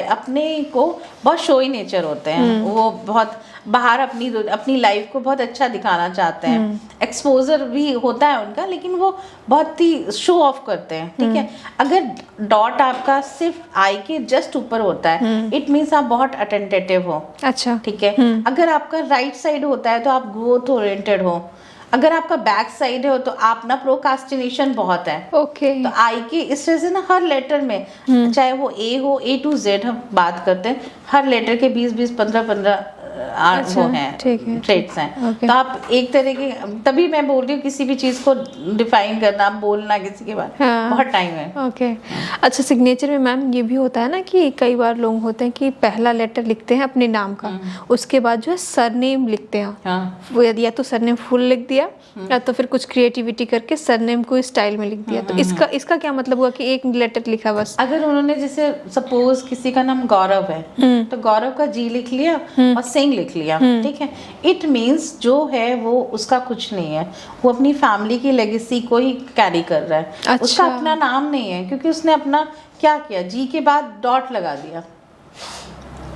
[SPEAKER 2] अपने को बहुत शोई नेचर होते हैं, वो बहुत बाहर अपनी लाइफ को बहुत अच्छा दिखाना चाहते हैं, एक्सपोजर भी होता है उनका, लेकिन वो बहुत ही शो ऑफ करते हैं, ठीक है। अगर डॉट आपका सिर्फ आई के जस्ट ऊपर होता है, इट मीन्स आप बहुत अटेंटेटिव हो।
[SPEAKER 1] अच्छा,
[SPEAKER 2] ठीक है। अगर आपका राइट साइड होता है तो आप ग्रोथ ओरिएंटेड हो, अगर आपका बैक साइड है तो आप ना प्रोकास्टिनेशन बहुत है।
[SPEAKER 1] ओके।
[SPEAKER 2] तो आई के इस तरह से ना हर लेटर में, चाहे वो ए हो, A to Z हम बात करते हैं, हर लेटर के 20-20, 15-15
[SPEAKER 1] अच्छा,
[SPEAKER 2] वो हैं,
[SPEAKER 1] ठीक है,
[SPEAKER 2] ट्रेट्स हैं।
[SPEAKER 1] ओके।
[SPEAKER 2] तो आप एक तरह के, तभी मैं बोल रही हूँ किसी भी चीज़ को डिफाइन करना, बोलना किसी के बारे में
[SPEAKER 1] हाँ।
[SPEAKER 2] बहुत टाइम है।
[SPEAKER 1] ओके। अच्छा, सिग्नेचर में मैम ये भी होता है ना कि कई बार लोग होते हैं कि पहला लेटर लिखते हैं अपने नाम का, उसके बाद जो है सरनेम लिखते हैं।
[SPEAKER 2] हाँ
[SPEAKER 1] वो या तो सरनेम फुल लिख दिया या तो फिर कुछ क्रिएटिविटी करके सरनेम को स्टाइल में लिख दिया। तो इसका क्या मतलब हुआ कि एक लेटर लिखा बस?
[SPEAKER 2] अगर उन्होंने जैसे सपोज किसी का नाम गौरव है तो गौरव का जी लिख लिया और सिंह लिख लिया, ठीक है, इट मीन्स जो है वो उसका कुछ नहीं है, वो अपनी फैमिली की लेगेसी को ही कैरी कर रहा है।
[SPEAKER 1] अच्छा।
[SPEAKER 2] उसका अपना नाम नहीं है, क्योंकि उसने अपना क्या किया, जी के बाद डॉट लगा दिया,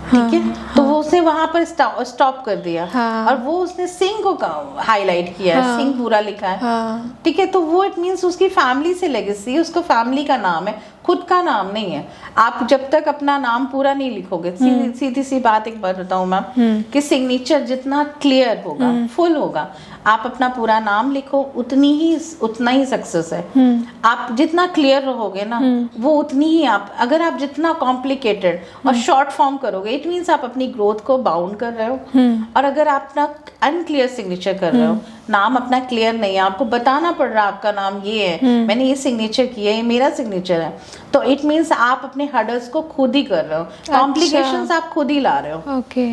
[SPEAKER 2] ठीक है, तो वो उसने वहां पर स्टॉप कर दिया।
[SPEAKER 1] हाँ।
[SPEAKER 2] और वो उसने सिंह को हाईलाइट किया है, सिंह पूरा लिखा है,
[SPEAKER 1] हाँ।
[SPEAKER 2] ठीक है, तो वो इट मीन्स उसकी फैमिली से लेगेसी, उसको फैमिली का नाम है, खुद का नाम नहीं है। आप जब तक अपना नाम पूरा नहीं लिखोगे, सीधी सी बात एक बात बताऊं मैम, कि सिग्नेचर जितना क्लियर होगा, फुल होगा, आप अपना पूरा नाम लिखो, उतना ही सक्सेस है। आप जितना क्लियर रहोगे ना, वो उतनी ही आप, अगर आप जितना कॉम्प्लिकेटेड और शॉर्ट फॉर्म करोगे, इट मीन्स आप अपनी ग्रोथ को बाउंड कर रहे हो। और अगर आप अपना अनक्लियर सिग्नेचर कर रहे हो, नाम अपना क्लियर नहीं है, आपको बताना पड़ रहा है आपका नाम ये है, मैंने ये सिग्नेचर किया है, ये मेरा सिग्नेचर है, तो इट मीन्स आप अपने हर्डल्स को खुद ही कर रहे हो, कॉम्प्लिकेशंस आप खुद ही ला रहे हो।
[SPEAKER 1] ओके,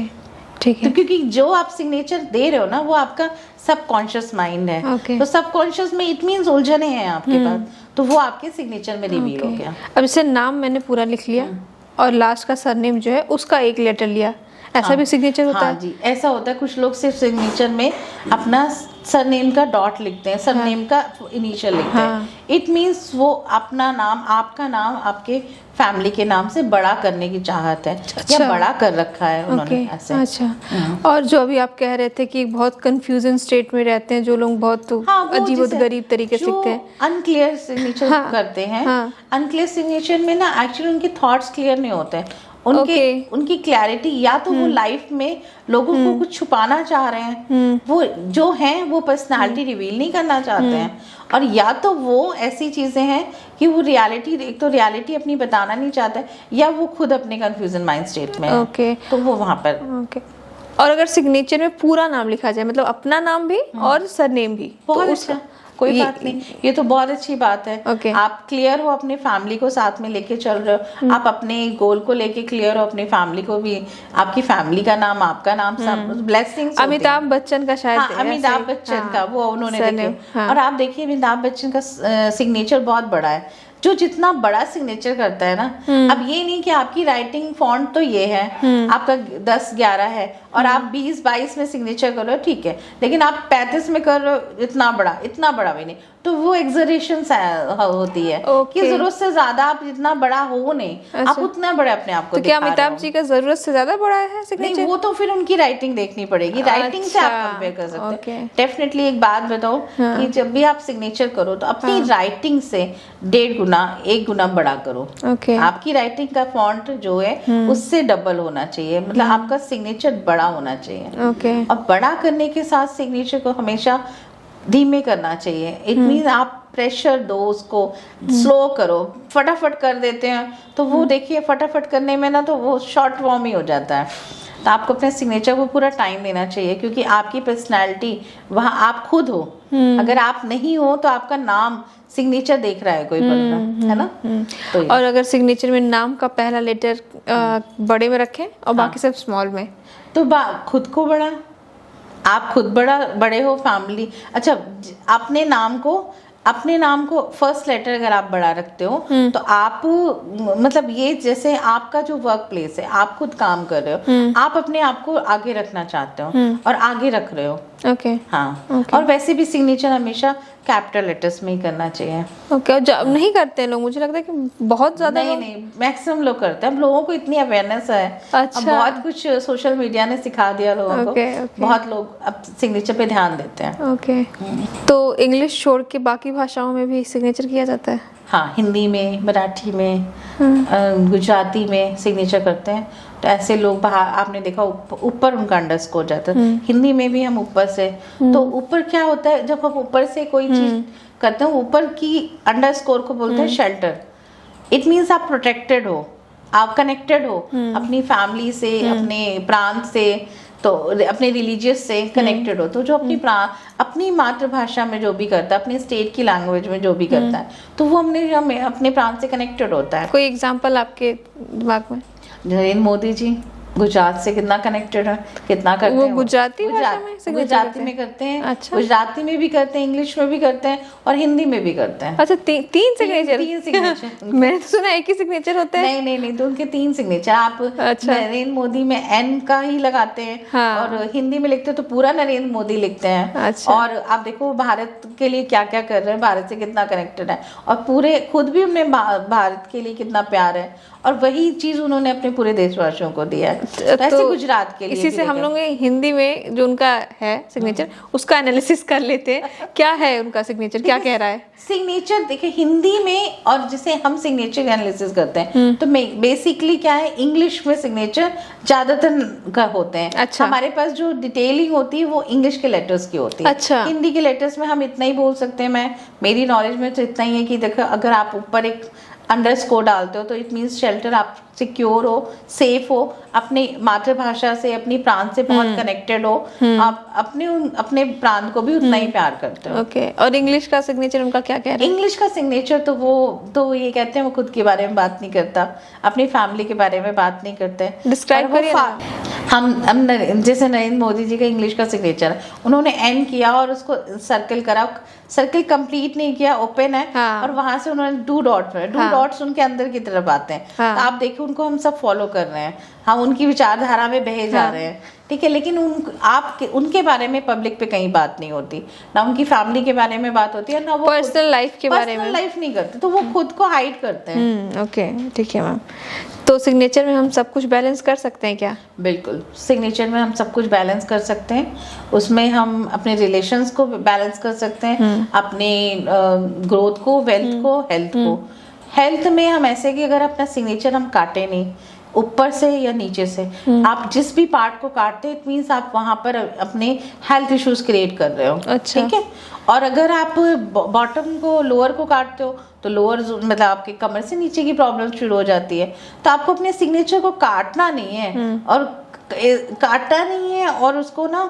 [SPEAKER 1] ठीक
[SPEAKER 2] तो
[SPEAKER 1] है।
[SPEAKER 2] क्योंकि जो आप सिग्नेचर दे रहे हो ना, वो आपका सबकॉन्शियस माइंड है।
[SPEAKER 1] Okay.
[SPEAKER 2] तो सबकॉन्शियस में इट मीन्स उलझने हैं आपके पास, तो वो आपके सिग्नेचर में रिवील हो गया।
[SPEAKER 1] अब जैसे नाम मैंने पूरा लिख लिया और लास्ट का सरनेम जो है उसका एक लेटर लिया, ऐसा भी सिग्नेचर होता
[SPEAKER 2] हाँ
[SPEAKER 1] है?
[SPEAKER 2] जी, ऐसा होता है। कुछ लोग सिर्फ सिग्नेचर में अपना सरनेम का डॉट लिखते हैं, सरनेम का इनिशियल लिखते हैं। इट मीन्स वो अपना नाम, आपका नाम आपके फैमिली के नाम से बड़ा करने की चाहत है, या बड़ा कर रखा है उन्होंने ऐसे।
[SPEAKER 1] अच्छा। और जो अभी आप कह रहे थे कि बहुत कंफ्यूजन स्टेट में रहते हैं जो लोग, बहुत अजीबो-गरीब तरीके से लिखते हैं,
[SPEAKER 2] अनक्लियर सिग्नेचर करते हैं। अनक्लियर सिग्नेचर में ना एक्चुअली उनके थॉट्स क्लियर नहीं होते हैं, उनकी क्लैरिटी, या तो वो लाइफ में लोगों को कुछ छुपाना चाह रहे हैं, वो जो हैं वो पर्सनालिटी रिवील नहीं करना चाहते हैं, और या तो वो ऐसी चीजें हैं कि वो रियलिटी, एक तो रियलिटी अपनी बताना नहीं चाहते, या वो खुद अपने कंफ्यूजन माइंड स्टेट में है, तो वो वहां पर।
[SPEAKER 1] और अगर सिग्नेचर में पूरा नाम लिखा जाए, मतलब अपना नाम भी और सरनेम भी,
[SPEAKER 2] बहुत अच्छा, कोई बात नहीं, ये तो बहुत अच्छी बात है। आप क्लियर हो, अपने फैमिली को साथ में लेके चल रहे हो, आप अपने गोल को लेके क्लियर हो, अपनी फैमिली को भी, आपकी फैमिली का नाम, आपका नाम, सब ब्लेसिंग्स।
[SPEAKER 1] अमिताभ बच्चन का शायद,
[SPEAKER 2] अमिताभ बच्चन का वो उन्होंने देखे। और आप देखिए अमिताभ बच्चन का सिग्नेचर बहुत बड़ा है, जो जितना बड़ा सिग्नेचर करता है ना, अब ये नहीं कि आपकी राइटिंग फॉन्ट तो ये है, आपका 10-11 है और आप 20-22 में सिग्नेचर कर रहे हो, ठीक है, लेकिन आप 35 में कर रहे हो, इतना बड़ा भी नहीं, तो वो एग्जरेशन होती है कि जरूरत से ज्यादा आप जितना बड़ा हो नहीं, आप उतना बड़ा अपने आप को
[SPEAKER 1] तो क्या अमिताभ जी का जरूरत से ज्यादा बड़ा है सिग्नेचर? नहीं,
[SPEAKER 2] वो तो फिर उनकी राइटिंग देखनी पड़ेगी, राइटिंग से आप कंपेयर कर सकते हैं। डेफिनेटली एक बात बताओ कि जब भी आप सिग्नेचर करो तो अपनी राइटिंग से 1.5 गुना बड़ा करो। आपकी राइटिंग का फॉन्ट जो है उससे डबल होना चाहिए, मतलब आपका सिग्नेचर बड़ा होना चाहिए। और बड़ा करने के साथ सिग्नेचर को हमेशा धीमे करना चाहिए। इट मीन आप प्रेशर दो उसको, स्लो करो। फटाफट कर देते हैं तो वो देखिए फटाफट करने में ना तो वो शॉर्ट फॉर्म ही हो जाता है। तो आपको अपने सिग्नेचर को पूरा टाइम देना चाहिए, क्योंकि आपकी पर्सनैलिटी वहाँ आप खुद हो। अगर आप नहीं हो तो आपका नाम सिग्नेचर देख रहा है कोई बंदा, है ना। तो
[SPEAKER 1] और अगर सिग्नेचर में नाम का पहला लेटर बड़े में रखें और बाकी सब स्मॉल में, तो
[SPEAKER 2] खुद को बड़ा, आप खुद बड़े हो, फैमिली अच्छा, अपने नाम को फर्स्ट लेटर अगर आप बड़ा रखते हो तो आप मतलब ये जैसे आपका जो वर्क प्लेस है, आप खुद काम कर रहे हो, आप अपने आप को आगे रखना चाहते हो और आगे रख रहे हो। हाँ। और वैसे भी सिग्नेचर हमेशा कैपिटल लेटर्स में ही करना चाहिए।
[SPEAKER 1] और नहीं करते हैं लोग, मुझे लगता है कि बहुत ज्यादा
[SPEAKER 2] नहीं, मैक्सिमम लोग करते हैं। अब लोगों को इतनी अवेयरनेस है।
[SPEAKER 1] अच्छा।
[SPEAKER 2] अब बहुत कुछ सोशल मीडिया ने सिखा दिया लोगों को। बहुत लोग अब सिग्नेचर पे ध्यान देते हैं।
[SPEAKER 1] तो इंग्लिश छोड़ के बाकी भाषाओं में भी सिग्नेचर किया जाता है?
[SPEAKER 2] हाँ, हिंदी में, मराठी में, गुजराती में सिग्नेचर करते हैं। तो ऐसे लोग बाहर आपने देखा ऊपर उनका अंडरस्कोर जाता है। हिंदी में भी हम ऊपर से, तो ऊपर क्या होता है जब हम ऊपर से कोई चीज करते हैं, ऊपर की अंडरस्कोर को बोलते हैं शेल्टर। इट मीन्स आप प्रोटेक्टेड हो, आप कनेक्टेड हो अपनी फैमिली से, अपने प्रांत से, तो अपने रिलीजियस से कनेक्टेड हो, तो जो अपनी मातृभाषा में जो भी करता है, अपनी स्टेट की लैंग्वेज में जो भी करता है, तो वो हमें अपने प्रांत से कनेक्टेड होता है।
[SPEAKER 1] कोई एग्जांपल आपके दिमाग में?
[SPEAKER 2] नरेंद्र मोदी जी गुजरात से कितना कनेक्टेड है, कितना करते
[SPEAKER 1] वो
[SPEAKER 2] हैं,
[SPEAKER 1] गुजराती भाषा में signature
[SPEAKER 2] गुजराती
[SPEAKER 1] करते हैं?
[SPEAKER 2] में करते हैं।
[SPEAKER 1] अच्छा।
[SPEAKER 2] गुजराती में भी करते हैं, इंग्लिश में भी करते हैं और हिंदी में भी करते हैं।
[SPEAKER 1] अच्छा, तीन सिग्नेचर?
[SPEAKER 2] तीन सिग्नेचर।
[SPEAKER 1] मैंने तो सुना एक ही सिग्नेचर होता है।
[SPEAKER 2] नहीं, तो उनके 3 सिग्नेचर। आप
[SPEAKER 1] अच्छा।
[SPEAKER 2] नरेंद्र मोदी में एन का ही लगाते हैं,
[SPEAKER 1] हाँ।
[SPEAKER 2] और हिंदी में लिखते हैं तो पूरा नरेंद्र मोदी लिखते हैं।
[SPEAKER 1] अच्छा।
[SPEAKER 2] और आप देखो भारत के लिए क्या क्या कर रहे हैं, भारत से कितना कनेक्टेड है, और पूरे खुद भी उन्हें भारत के लिए कितना प्यार है, और वही चीज उन्होंने अपने पूरे देशवासियों को दिया है। तो ऐसे गुजरात के लिए
[SPEAKER 1] इसी से हम लोग हिंदी में जो उनका है सिग्नेचर, उसका एनालिसिस कर लेते हैं। क्या है उनका सिग्नेचर, क्या कह रहा है?
[SPEAKER 2] सिग्नेचर देखिए हिंदी में, और जैसे हम सिग्नेचर एनालिसिस करते हैं तो बेसिकली क्या है, इंग्लिश में सिग्नेचर ज्यादातर का होते हैं।
[SPEAKER 1] अच्छा।
[SPEAKER 2] हमारे पास जो डिटेलिंग होती है वो इंग्लिश के लेटर्स की होती है।
[SPEAKER 1] अच्छा।
[SPEAKER 2] हिंदी के लेटर्स में हम इतना ही बोल सकते हैं, मेरी नॉलेज में तो इतना ही है कि देखो, अगर आप ऊपर एक अंडरस्कोर डालते हो तो इट मीन्स शेल्टर, आप सिक्योर हो, सेफ हो, अपनी मातृभाषा से, अपनी प्रांत से बहुत कनेक्टेड हो, आप अपने प्रांत को भी उतना ही प्यार करते हो।
[SPEAKER 1] ओके। और इंग्लिश का सिग्नेचर उनका क्या कह रहा है?
[SPEAKER 2] इंग्लिश का सिग्नेचर तो वो ये कहते हैं, वो खुद के बारे में बात नहीं करता, अपनी फैमिली के बारे में बात नहीं करते।
[SPEAKER 1] डिस्क्राइब करिए ना।
[SPEAKER 2] हम जैसे नरेंद्र मोदी जी का इंग्लिश का सिग्नेचर है, उन्होंने एन किया और उसको सर्कल करा, सर्कल कंप्लीट नहीं किया, ओपन है।
[SPEAKER 1] हाँ।
[SPEAKER 2] और वहां से उन्होंने 2 डॉट में, 2 डॉट्स उनके अंदर की तरफ आते हैं।
[SPEAKER 1] हाँ।
[SPEAKER 2] तो आप देखिए उनको हम सब फॉलो कर रहे हैं, हम उनकी विचारधारा में बहे जा रहे हैं, ठीक है। लेकिन उनके बारे में पब्लिक पे कहीं बात नहीं होती, ना उनकी फैमिली के बारे में बात होती है, ना वो
[SPEAKER 1] पर्सनल लाइफ के बारे में।
[SPEAKER 2] पर्सनल लाइफ नहीं करते, तो वो खुद को हाइड करते हैं।
[SPEAKER 1] ओके, ठीक है मैम। तो सिग्नेचर में हम सब कुछ बैलेंस कर सकते हैं क्या?
[SPEAKER 2] बिल्कुल, सिग्नेचर में हम सब कुछ बैलेंस कर सकते हैं। उसमें हम अपने रिलेशंस को बैलेंस कर सकते हैं, अपने ग्रोथ को, वेल्थ को, हेल्थ को। हेल्थ में हम ऐसे कि अगर अपना सिग्नेचर हम काटे नहीं, ऊपर से या नीचे से, आप जिस भी पार्ट को काटते हैं, इट मीन्स आप वहां पर अपने हेल्थ इश्यूज क्रिएट कर रहे हो।
[SPEAKER 1] अच्छा।
[SPEAKER 2] ठीक है। और अगर आप बॉटम को, लोअर को काटते हो, तो लोअर मतलब आपके कमर से नीचे की प्रॉब्लम शुरू हो जाती है। तो आपको अपने सिग्नेचर को काटना नहीं है, और काटना नहीं है, और उसको ना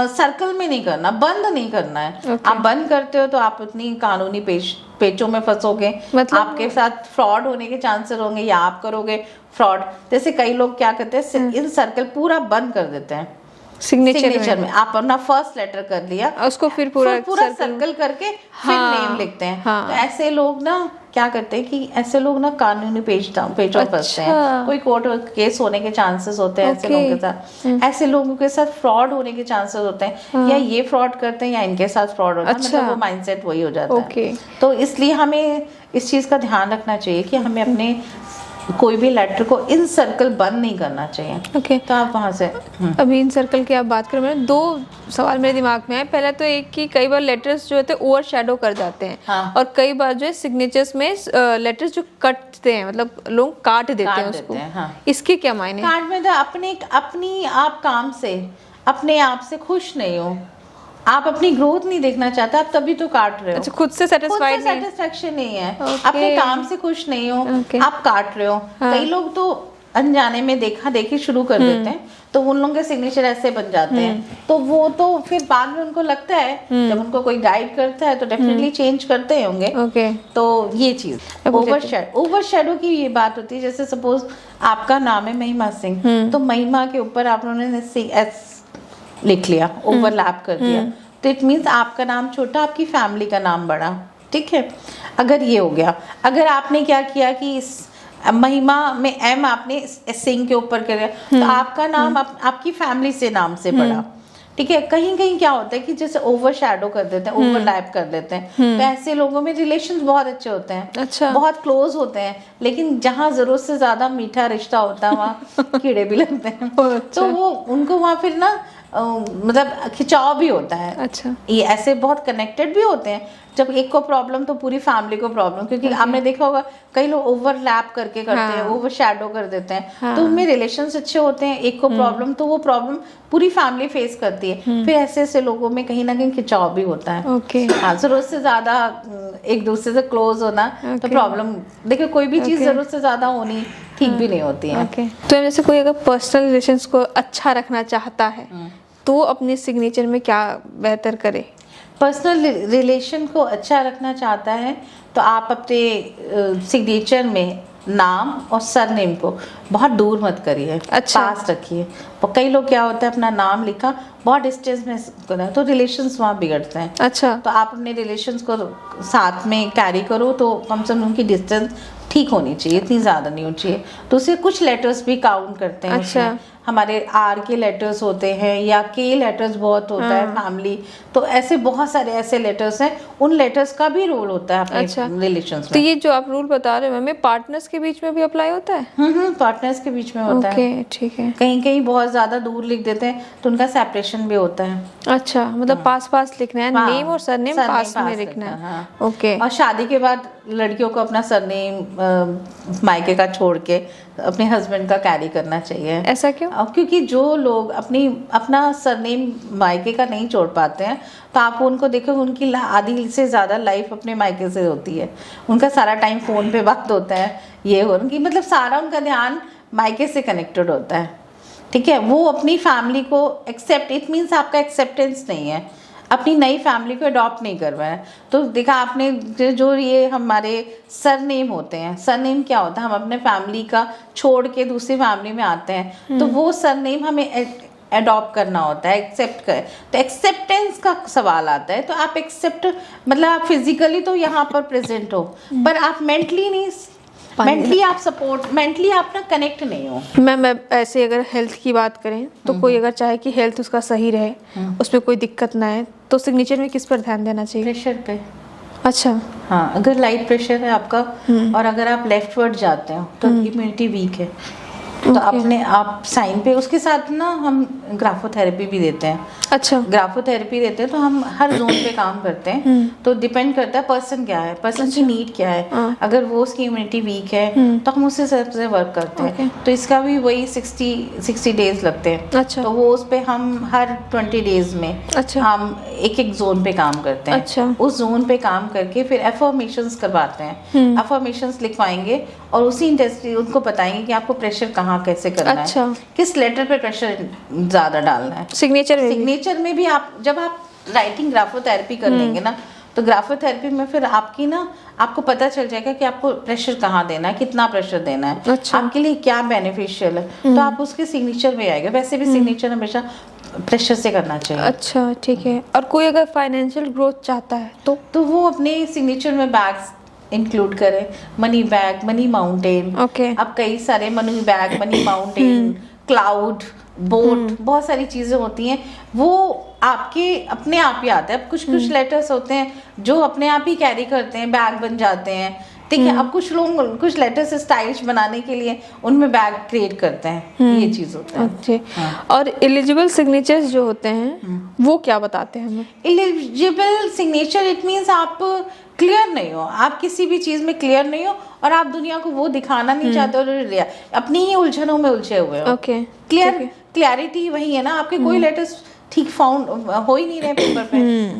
[SPEAKER 2] सर्कल में नहीं करना, बंद नहीं करना है।
[SPEAKER 1] Okay.
[SPEAKER 2] आप बंद करते हो तो आप उतनी कानूनी पेचों में फंसोगे,
[SPEAKER 1] मतलब
[SPEAKER 2] आपके साथ फ्रॉड होने के चांसेस होंगे, या आप करोगे फ्रॉड। जैसे कई लोग क्या करते हैं, इन सर्कल पूरा बंद कर देते हैं सिग्नेचर में। आप अपना फर्स्ट लेटर कर लिया,
[SPEAKER 1] उसको फिर पूरा
[SPEAKER 2] सर्कल करके फिर नेम लिखते हैं। तो ऐसे लोग ना क्या करते हैं कि ऐसे लोग ना कानूनी पेचों फंसते हैं, कोई कोर्ट केस होने के चांसेस होते हैं ऐसे लोगों के साथ। ऐसे लोगों के साथ फ्रॉड होने के चांसेस होते हैं, या ये फ्रॉड करते हैं या इनके साथ फ्रॉड होता है, मतलब वो माइंडसेट वही हो जाता है। तो इसलिए हमें इस चीज का ध्यान रखना चाहिए कि हमें अपने कोई भी लेटर को इन सर्कल बंद नहीं करना चाहिए।
[SPEAKER 1] ओके।
[SPEAKER 2] तो आप वहां से
[SPEAKER 1] अभी इन सर्कल की आप बात करें, मैंने 2 सवाल मेरे दिमाग में है। पहला तो एक कि कई बार लेटर्स जो होते हैं ओवर शेडो कर जाते हैं।
[SPEAKER 2] हाँ।
[SPEAKER 1] और कई बार जो है सिग्नेचर्स में लेटर्स जो कटते हैं, मतलब लोग काट देते हैं उसको।
[SPEAKER 2] हाँ।
[SPEAKER 1] इसके क्या मायने?
[SPEAKER 2] काट में तो अपनी आप काम से, अपने आप से खुश नहीं हो, आप अपनी ग्रोथ नहीं देखना चाहते, आप तभी तो काट रहे हो।
[SPEAKER 1] अच्छा, खुद से सेटिस्फाइड नहीं,
[SPEAKER 2] सेटिस्फेक्शन नहीं है।
[SPEAKER 1] Okay.
[SPEAKER 2] अपने काम से खुश नहीं हो, आप काट रहे हो। कई लोग तो अनजाने में देखा देखी शुरू कर देते हैं, तो उन लोगों के सिग्नेचर ऐसे बन जाते हैं। तो वो तो फिर बाद में उनको लगता है, जब उनको कोई गाइड करता है तो डेफिनेटली चेंज करते होंगे।
[SPEAKER 1] ओके।
[SPEAKER 2] तो ये चीज ओवर शेडो की ये बात होती है। जैसे सपोज आपका नाम है महिमा सिंह, तो महिमा के ऊपर आप लोगों ने एस लिख लिया, ओवरलैप कर दिया, तो इट मीन्स आपका नाम छोटा, आपकी फैमिली का नाम बड़ा। ठीक है। अगर ये हो गया, अगर आपने क्या किया कि इस महिमा में एम आपने सिंह के ऊपर कर दिया, तो आपका नाम आपकी फैमिली से नाम से बड़ा। ठीक है। कहीं कहीं क्या होता है कि जैसे ओवर शैडो कर देते हैं, ओवरलैप कर देते हैं, तो ऐसे लोगों में रिलेशंस बहुत अच्छे होते हैं।
[SPEAKER 1] अच्छा।
[SPEAKER 2] बहुत क्लोज होते हैं, लेकिन जहाँ जरूरत से ज्यादा मीठा रिश्ता होता है वहाँ कीड़े भी लगते हैं।
[SPEAKER 1] अच्छा।
[SPEAKER 2] तो वो उनको वहाँ फिर ना मतलब खिंचाव भी होता है।
[SPEAKER 1] अच्छा।
[SPEAKER 2] ये ऐसे बहुत कनेक्टेड भी होते हैं, जब एक को प्रॉब्लम तो पूरी फैमिली को प्रॉब्लम, क्योंकि आपने देखा होगा कई लोग ओवरलैप करके करते हैं, ओवर शैडो कर देते हैं, तो उनमें रिलेशंस अच्छे होते हैं। एक को प्रॉब्लम तो वो प्रॉब्लम पूरी फैमिली फेस करती है, फिर ऐसे ऐसे लोगों में कहीं ना कहीं खिंचाव भी होता है।
[SPEAKER 1] ओके।
[SPEAKER 2] हाँ, जरूरत से ज्यादा एक दूसरे से क्लोज होना तो प्रॉब्लम। देखिए कोई भी चीज जरूरत से ज्यादा होनी ठीक भी नहीं होती हैं।
[SPEAKER 1] ओके, तो जैसे कोई अगर पर्सनल रिलेशंस को अच्छा रखना चाहता है तो वो अपने सिग्नेचर में क्या बेहतर करे?
[SPEAKER 2] पर्सनल रिलेशन को अच्छा रखना चाहता है तो आप अपने सिग्नेचर में नाम और सरनेम को बहुत दूर मत करिए,
[SPEAKER 1] अच्छा।
[SPEAKER 2] पास रखिए। और कई लोग क्या होता है अपना नाम लिखा बहुत डिस्टेंस में करा तो रिलेशंस वहाँ बिगड़ते हैं।
[SPEAKER 1] अच्छा,
[SPEAKER 2] तो आप अपने रिलेशंस को साथ में कैरी करो तो कम से कम उनकी डिस्टेंस ठीक होनी चाहिए, इतनी ज़्यादा नहीं होनी चाहिए। तो उससे कुछ लेटर्स भी काउंट करते हैं।
[SPEAKER 1] अच्छा।
[SPEAKER 2] उसमें हमारे आर के लेटर्स होते हैं या के लेटर्स बहुत होता है फैमिली, तो ऐसे बहुत सारे ऐसे लेटर्स हैं, उन लेटर्स का भी रोल होता है अपने
[SPEAKER 1] अच्छा।
[SPEAKER 2] रिलेशंस
[SPEAKER 1] तो
[SPEAKER 2] में।
[SPEAKER 1] ये जो आप रूल बता रहे हो हमें पार्टनर्स के बीच में भी अप्लाई होता है?
[SPEAKER 2] पार्टनर्स के बीच में होता है।
[SPEAKER 1] ओके, ठीक है।
[SPEAKER 2] कहीं कहीं बहुत ज़्यादा दूर लिख देते हैं तो उनका सेपरेशन भी होता है।
[SPEAKER 1] अच्छा, मतलब पास पास लिखना है,
[SPEAKER 2] हाँ,
[SPEAKER 1] नेम और सरनेम
[SPEAKER 2] सरनेम
[SPEAKER 1] पास में
[SPEAKER 2] पास
[SPEAKER 1] लिखना
[SPEAKER 2] लिखना,
[SPEAKER 1] है।
[SPEAKER 2] हाँ।
[SPEAKER 1] ओके।
[SPEAKER 2] और शादी के बाद लड़कियों को अपना सरनेम मायके का छोड़ के अपने हस्बैंड का कैरी करना चाहिए।
[SPEAKER 1] ऐसा क्यों?
[SPEAKER 2] क्योंकि जो लोग अपना सरनेम मायके का नहीं छोड़ पाते हैं तो आप उनको देखो, उनकी आधी से ज़्यादा लाइफ अपने मायके से होती है। उनका सारा टाइम फ़ोन पे बात होता है, ये हो उनकी मतलब सारा उनका ध्यान मायके से कनेक्टेड होता है। ठीक है, वो अपनी फैमिली को एक्सेप्ट, इट मीन्स आपका एक्सेप्टेंस नहीं है, अपनी नई फैमिली को अडॉप्ट नहीं कर रहा है। तो देखा आपने जो ये हमारे सरनेम होते हैं, सरनेम क्या होता है, हम अपने फैमिली का छोड़ के दूसरी फैमिली में आते हैं तो वो सरनेम हमें अडॉप्ट करना होता है, एक्सेप्ट कर। तो एक्सेप्टेंस का सवाल आता है। तो आप एक्सेप्ट मतलब आप फिजिकली तो यहाँ पर प्रेजेंट हो पर आप मेंटली नहीं, मेंटली आप सपोर्ट, मेंटली आप ना कनेक्ट नहीं हो।
[SPEAKER 1] मैम ऐसे अगर हेल्थ की बात करें तो कोई अगर चाहे कि हेल्थ उसका सही रहे, उसमें कोई दिक्कत ना है, तो सिग्नेचर में किस पर ध्यान देना चाहिए?
[SPEAKER 2] प्रेशर पे।
[SPEAKER 1] अच्छा।
[SPEAKER 2] हाँ, अगर लाइट प्रेशर है आपका और अगर आप लेफ्टवर्ड जाते हो तो इम्यूनिटी वीक है, तो अपने आप साइन पे उसके साथ ना हम ग्राफोथेरेपी भी देते हैं।
[SPEAKER 1] अच्छा।
[SPEAKER 2] ग्राफोथेरेपी देते हैं तो हम हर जोन पे काम करते हैं। तो डिपेंड करता है पर्सन क्या है, पर्सन की नीड क्या है। अगर वो उसकी इम्यूनिटी वीक है तो हम उस हिसाब से वर्क करते हैं। तो इसका भी वही 60 डेज लगते हैं।
[SPEAKER 1] अच्छा।
[SPEAKER 2] तो वो उस पे हम हर 20 डेज में
[SPEAKER 1] अच्छा।
[SPEAKER 2] हम एक जोन पे काम करते हैं।
[SPEAKER 1] अच्छा।
[SPEAKER 2] उस जोन पे काम करके फिर एफर्मेशंस करवाते हैं, एफर्मेशंस लिखवाएंगे और उसी इंडस्ट्री उनको बताएंगे कि आपको प्रेशर कहाँ कैसे करना
[SPEAKER 1] अच्छा।
[SPEAKER 2] है, किस लेटर पे प्रेशर ज़्यादा डालना है।
[SPEAKER 1] सिग्नेचर में
[SPEAKER 2] सिग्नेचर में भी आप जब आप राइटिंग ग्राफोथेरेपी कर लेंगे ना तो ग्राफोथेरेपी में फिर आपको पता चल जाएगा कि आपको प्रेशर कहाँ देना है, कितना प्रेशर देना है।
[SPEAKER 1] अच्छा।
[SPEAKER 2] आपके लिए क्या बेनिफिशियल है, तो आप उसके सिग्नेचर में आएगा। वैसे भी सिग्नेचर हमेशा प्रेशर से करना चाहिए।
[SPEAKER 1] अच्छा, ठीक है। और कोई अगर फाइनेंशियल ग्रोथ चाहता है तो
[SPEAKER 2] वो अपने सिग्नेचर में बैग्स इंक्लूड करें, money bag, money mountain.
[SPEAKER 1] Okay.
[SPEAKER 2] अब कई सारे money bag, money mountain, cloud, boat, बहुत सारी चीज़ें होती हैं, वो आपके अपने आप ही आता है। अब कुछ लेटर्स होते हैं जो अपने आप ही कैरी करते हैं, बैग बन जाते हैं। ठीक है, अब कुछ लोग कुछ लेटर्स स्टाइलिश बनाने के लिए उनमें बैग क्रिएट करते हैं, ये चीज़ होता है।
[SPEAKER 1] ओके। और एलिजिबल सिग्नेचर्स जो होते हैं वो क्या बताते हैं हमें?
[SPEAKER 2] एलिजिबल सिग्नेचर इट मीन्स आप क्लियर नहीं हो, आप किसी भी चीज़ में क्लियर नहीं हो और आप दुनिया को वो दिखाना नहीं चाहते और अपनी ही उलझनों में उलझे हुए हो।
[SPEAKER 1] ओके।
[SPEAKER 2] क्लियरिटी वही है ना, आपके कोई लेटर्स ठीक फाउंड हो ही नहीं रहे पेपर पे,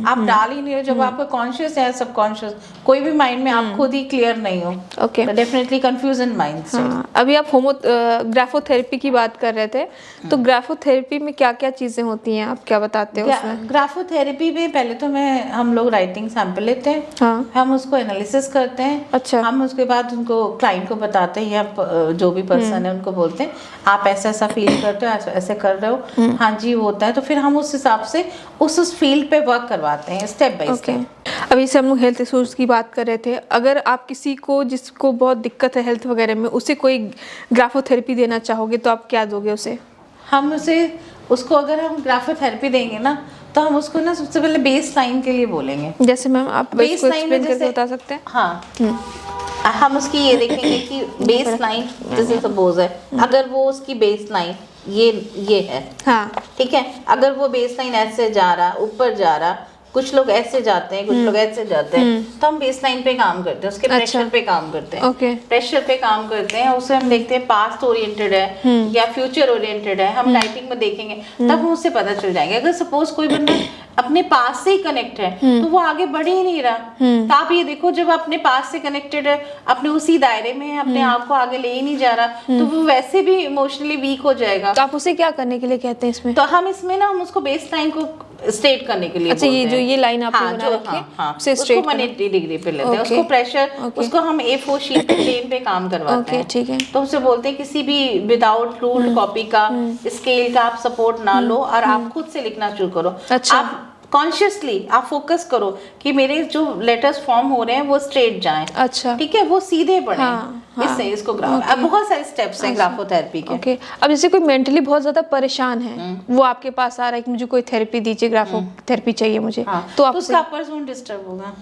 [SPEAKER 2] आप डाल ही नहीं रहे। जब आपको कॉन्शियस है, सबकॉन्शियस, कोई भी माइंड में आप खुद ही क्लियर नहीं हो,
[SPEAKER 1] ओके।
[SPEAKER 2] तो डेफिनेटली कंफ्यूजन माइंड से।
[SPEAKER 1] हाँ, अभी आप ग्राफोथेरेपी की बात कर रहे थे, तो ग्राफोथेरेपी में क्या क्या चीजें होती हैं, आप क्या बताते हो उसमें?
[SPEAKER 2] ग्राफोथेरेपी में पहले तो हम लोग राइटिंग सैंपल लेते हैं।
[SPEAKER 1] हाँ।
[SPEAKER 2] हम उसको एनालिसिस करते हैं।
[SPEAKER 1] अच्छा।
[SPEAKER 2] हम उसके बाद उनको क्लाइंट को बताते हैं या जो भी पर्सन है उनको बोलते हैं आप ऐसा ऐसा फील करते हो, ऐसे ऐसे कर रहे हो, हाँ जी वो होता है। तो फिर हम उस हिसाब से उस फील्ड पे वर्क करवाते हैं स्टेप बाय स्टेप।
[SPEAKER 1] अभी से हम लोग हेल्थ इश्यूज की बात कर रहे थे, अगर आप किसी को जिसको बहुत दिक्कत है हेल्थ वगैरह में, उसे कोई ग्राफोथेरेपी देना चाहोगे तो आप क्या दोगे उसे?
[SPEAKER 2] हम उसको अगर हम ग्राफोथेरेपी देंगे ना तो हम उसको ना सबसे पहले बेस लाइन के लिए बोलेंगे।
[SPEAKER 1] जैसे मैम आप
[SPEAKER 2] बेस लाइन में
[SPEAKER 1] करके बता सकते हैं?
[SPEAKER 2] हाँ, हम उसकी ये देखेंगे कि बेस लाइन जैसे सपोज है, अगर वो उसकी बेस लाइन ये है,
[SPEAKER 1] हाँ।
[SPEAKER 2] ठीक है, अगर वो बेस लाइन ऐसे जा रहा, ऊपर जा रहा, कुछ लोग ऐसे जाते हैं, कुछ लोग ऐसे जाते हैं, तो हम बेस लाइन पे काम करते हैं, उसके प्रेशर पे काम करते हैं।
[SPEAKER 1] ओके।
[SPEAKER 2] प्रेशर पे काम करते हैं, उसे हम देखते हैं पास्ट ओरिएंटेड है या फ्यूचर ओरिएंटेड है, हम लाइटिंग में देखेंगे तब हम उससे पता चल जाएंगे। अगर सपोज कोई बंदा अपने पास से ही कनेक्ट है तो वो आगे बढ़ ही नहीं रहा। तो आप ये देखो, जब अपने पास से कनेक्टेड है, अपने उसी दायरे में है, अपने आप को आगे ले ही नहीं जा रहा, तो वो वैसे भी इमोशनली वीक हो जाएगा।
[SPEAKER 1] तो आप उसे क्या करने के लिए कहते हैं इसमें?
[SPEAKER 2] तो हम इसमें ना, हम उसको बेस लाइन को स्ट्रेट करने के लिए
[SPEAKER 1] अच्छा, ये जो ये लाइन आपने बना
[SPEAKER 2] जो
[SPEAKER 1] रखी है,
[SPEAKER 2] उसे
[SPEAKER 1] उसको
[SPEAKER 2] 180 डिग्री पे लेते हैं, उसको प्रेशर, उसको हम A4 शीट प्लेन पे काम करवाते हैं।
[SPEAKER 1] ठीक है।
[SPEAKER 2] तो उसे बोलते हैं किसी भी विदाउट रूल्ड कॉपी का, स्केल का आप सपोर्ट ना लो और आप खुद से लिखना शुरू करो।
[SPEAKER 1] अच्छा।
[SPEAKER 2] आप कॉन्शियसली आप फोकस करो कि मेरे जो लेटर्स फॉर्म हो रहे हैं वो स्ट्रेट जाएं।
[SPEAKER 1] अच्छा।
[SPEAKER 2] ठीक है, वो सीधे पड़े।
[SPEAKER 1] हाँ,
[SPEAKER 2] इससे इसको ग्राफ, अब बहुत सारे स्टेप्स हैं ग्राफोथेरेपी के।
[SPEAKER 1] ओके। अब जैसे कोई मेंटली बहुत ज्यादा परेशान है, वो आपके पास आ रहा है कि मुझे कोई थेरेपी दीजिए, ग्राफोथेरेपी चाहिए मुझे, तो आप
[SPEAKER 2] उसका अपर जोन डिस्टर्ब होगा।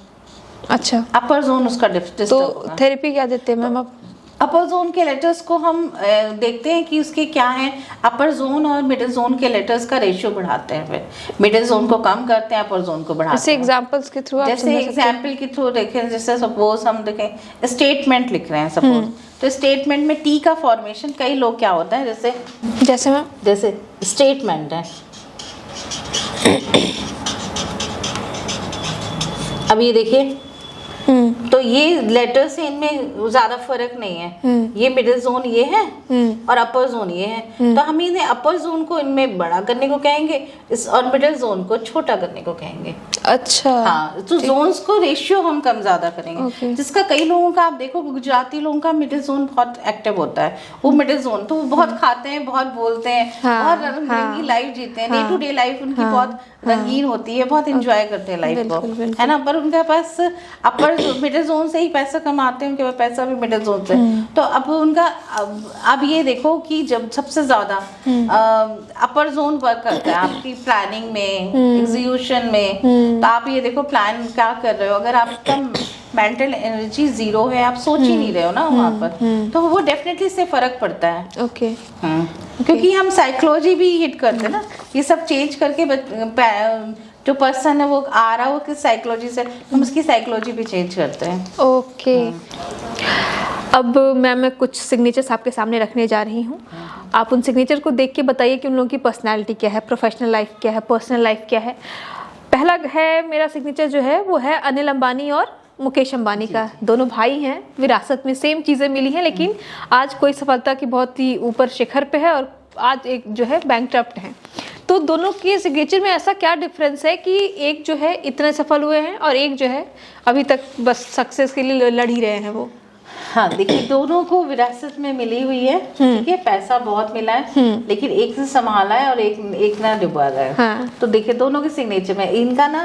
[SPEAKER 1] अच्छा,
[SPEAKER 2] अपर जोन उसका डिस्टर्ब
[SPEAKER 1] तो
[SPEAKER 2] होगा।
[SPEAKER 1] थेरेपी क्या देते हैं मैम आप?
[SPEAKER 2] अपर जोन के लेटर्स को हम देखते हैं कि उसके क्या हैं। अपर जोन और मिडिल जोन के लेटर्स का रेशियो बढ़ाते हैं, फिर मिडिल जोन को कम करते हैं, अपर जोन को बढ़ाते
[SPEAKER 1] जैसे
[SPEAKER 2] हैं।
[SPEAKER 1] एग्जांपल्स के थ्रू आप
[SPEAKER 2] जैसे एग्जाम्पल के थ्रू देखें, जैसे सपोज हम देखें स्टेटमेंट लिख रहे हैं सपोज, तो स्टेटमेंट में टी का फॉर्मेशन कई लोग क्या होता है,
[SPEAKER 1] जैसे मैम
[SPEAKER 2] जैसे स्टेटमेंट है, अब ये देखिए, तो ये लेटर से इनमें ज्यादा फर्क नहीं है। ये मिडिल जोन ये है और अपर जोन ये है, तो हम इन्हें अपर जोन को इनमें बड़ा करने को कहेंगे, इस और मिडिल जोन को छोटा करने को कहेंगे।
[SPEAKER 1] अच्छा।
[SPEAKER 2] हाँ, तो जोन्स को रेशियो हम कम ज्यादा करेंगे। जिसका कई लोगों का आप देखो, गुजराती लोगों का मिडिल जोन बहुत एक्टिव होता है, वो मिडिल जोन, तो वो बहुत खाते हैं, बहुत बोलते हैं, बहुत रंगीन लाइफ जीते हैं, डे टू डे लाइफ उनकी बहुत रंगीन होती है, बहुत एंजॉय करते हैं लाइफ को, है ना। पर उनके पास अपर मिडिल जोन से ही पैसा कमाते हैं, उनके पास पैसा भी मिडिल जोन से। तो अब उनका अब ये देखो कि जब सबसे ज्यादा अपर जोन वर्क करता है आपकी प्लानिंग में, एग्जीक्यूशन में, तो आप ये देखो प्लान क्या कर रहे हो, अगर आपका मेंटल एनर्जी जीरो है, आप सोच ही नहीं रहे हो ना वहाँ पर, तो वो डेफिनेटली इससे फर्क पड़ता है।
[SPEAKER 1] ओके।
[SPEAKER 2] क्योंकि हम साइकोलॉजी भी हिट करते हैं ना, ये सब चेंज करके जो पर्सन है वो आ रहा है वो किस साइकोलॉजी से, हम उसकी साइकोलॉजी भी चेंज करते हैं।
[SPEAKER 1] ओके। अब मैं कुछ सिग्नेचर्स आपके सामने रखने जा रही हूँ, आप उन सिग्नेचर को देख के बताइए कि उन लोगों की पर्सनैलिटी क्या है, प्रोफेशनल लाइफ क्या है, पर्सनल लाइफ क्या है। पहला है मेरा सिग्नेचर जो है वो है अनिल अंबानी और मुकेश अंबानी का। दोनों भाई हैं, विरासत में सेम चीज़ें मिली हैं, लेकिन आज कोई सफलता की बहुत ही ऊपर शिखर पे है और आज एक जो है बैंकक्रप्ट है। तो दोनों के सिग्नेचर में ऐसा क्या डिफरेंस है कि एक जो है इतने सफल हुए हैं और एक जो है अभी तक बस सक्सेस के लिए लड़ ही रहे हैं वो?
[SPEAKER 2] हाँ, देखिए दोनों को विरासत में मिली हुई है, ठीक है, पैसा बहुत मिला है, लेकिन एक से संभाला है और एक ना डुबा रहा है।
[SPEAKER 1] हाँ।
[SPEAKER 2] तो देखिए दोनों के सिग्नेचर में इनका ना,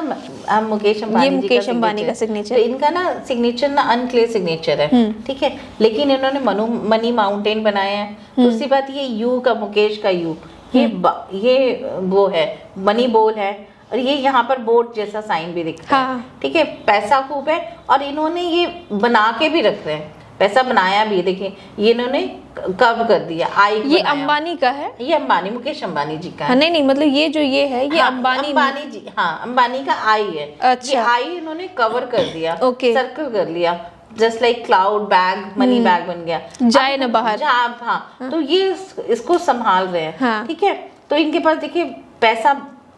[SPEAKER 2] हम मुकेश अंबानी
[SPEAKER 1] का सिग्नेचर,
[SPEAKER 2] तो इनका ना सिग्नेचर ना अनक्लियर सिग्नेचर है, ठीक है, लेकिन इन्होंने मनी माउंटेन बनाया है। दूसरी बात ये यू का, मुकेश का यू, ये वो है मनी बोल है, और ये यहाँ पर बोट जैसा साइन भी दिखता है, ठीक है, पैसा खूब है। और इन्होंने ये बना के भी रख रहे हैं, पैसा बनाया भी, देखिए ये इन्होंने कब कर दिया, आई
[SPEAKER 1] ये अंबानी का है,
[SPEAKER 2] ये अंबानी, मुकेश अंबानी जी का है।
[SPEAKER 1] नहीं मतलब ये जो ये है ये अंबानी
[SPEAKER 2] जी, हाँ अंबानी का आई है।
[SPEAKER 1] अच्छा।
[SPEAKER 2] ये आई इन्होंने कवर कर दिया,
[SPEAKER 1] ओके,
[SPEAKER 2] सर्कल कर लिया, just like cloud bag, money bag बन गया,
[SPEAKER 1] जाए ना बाहर।
[SPEAKER 2] हाँ, तो ये इसको संभाल रहे हैं, ठीक है। तो इनके पास देखिए पैसा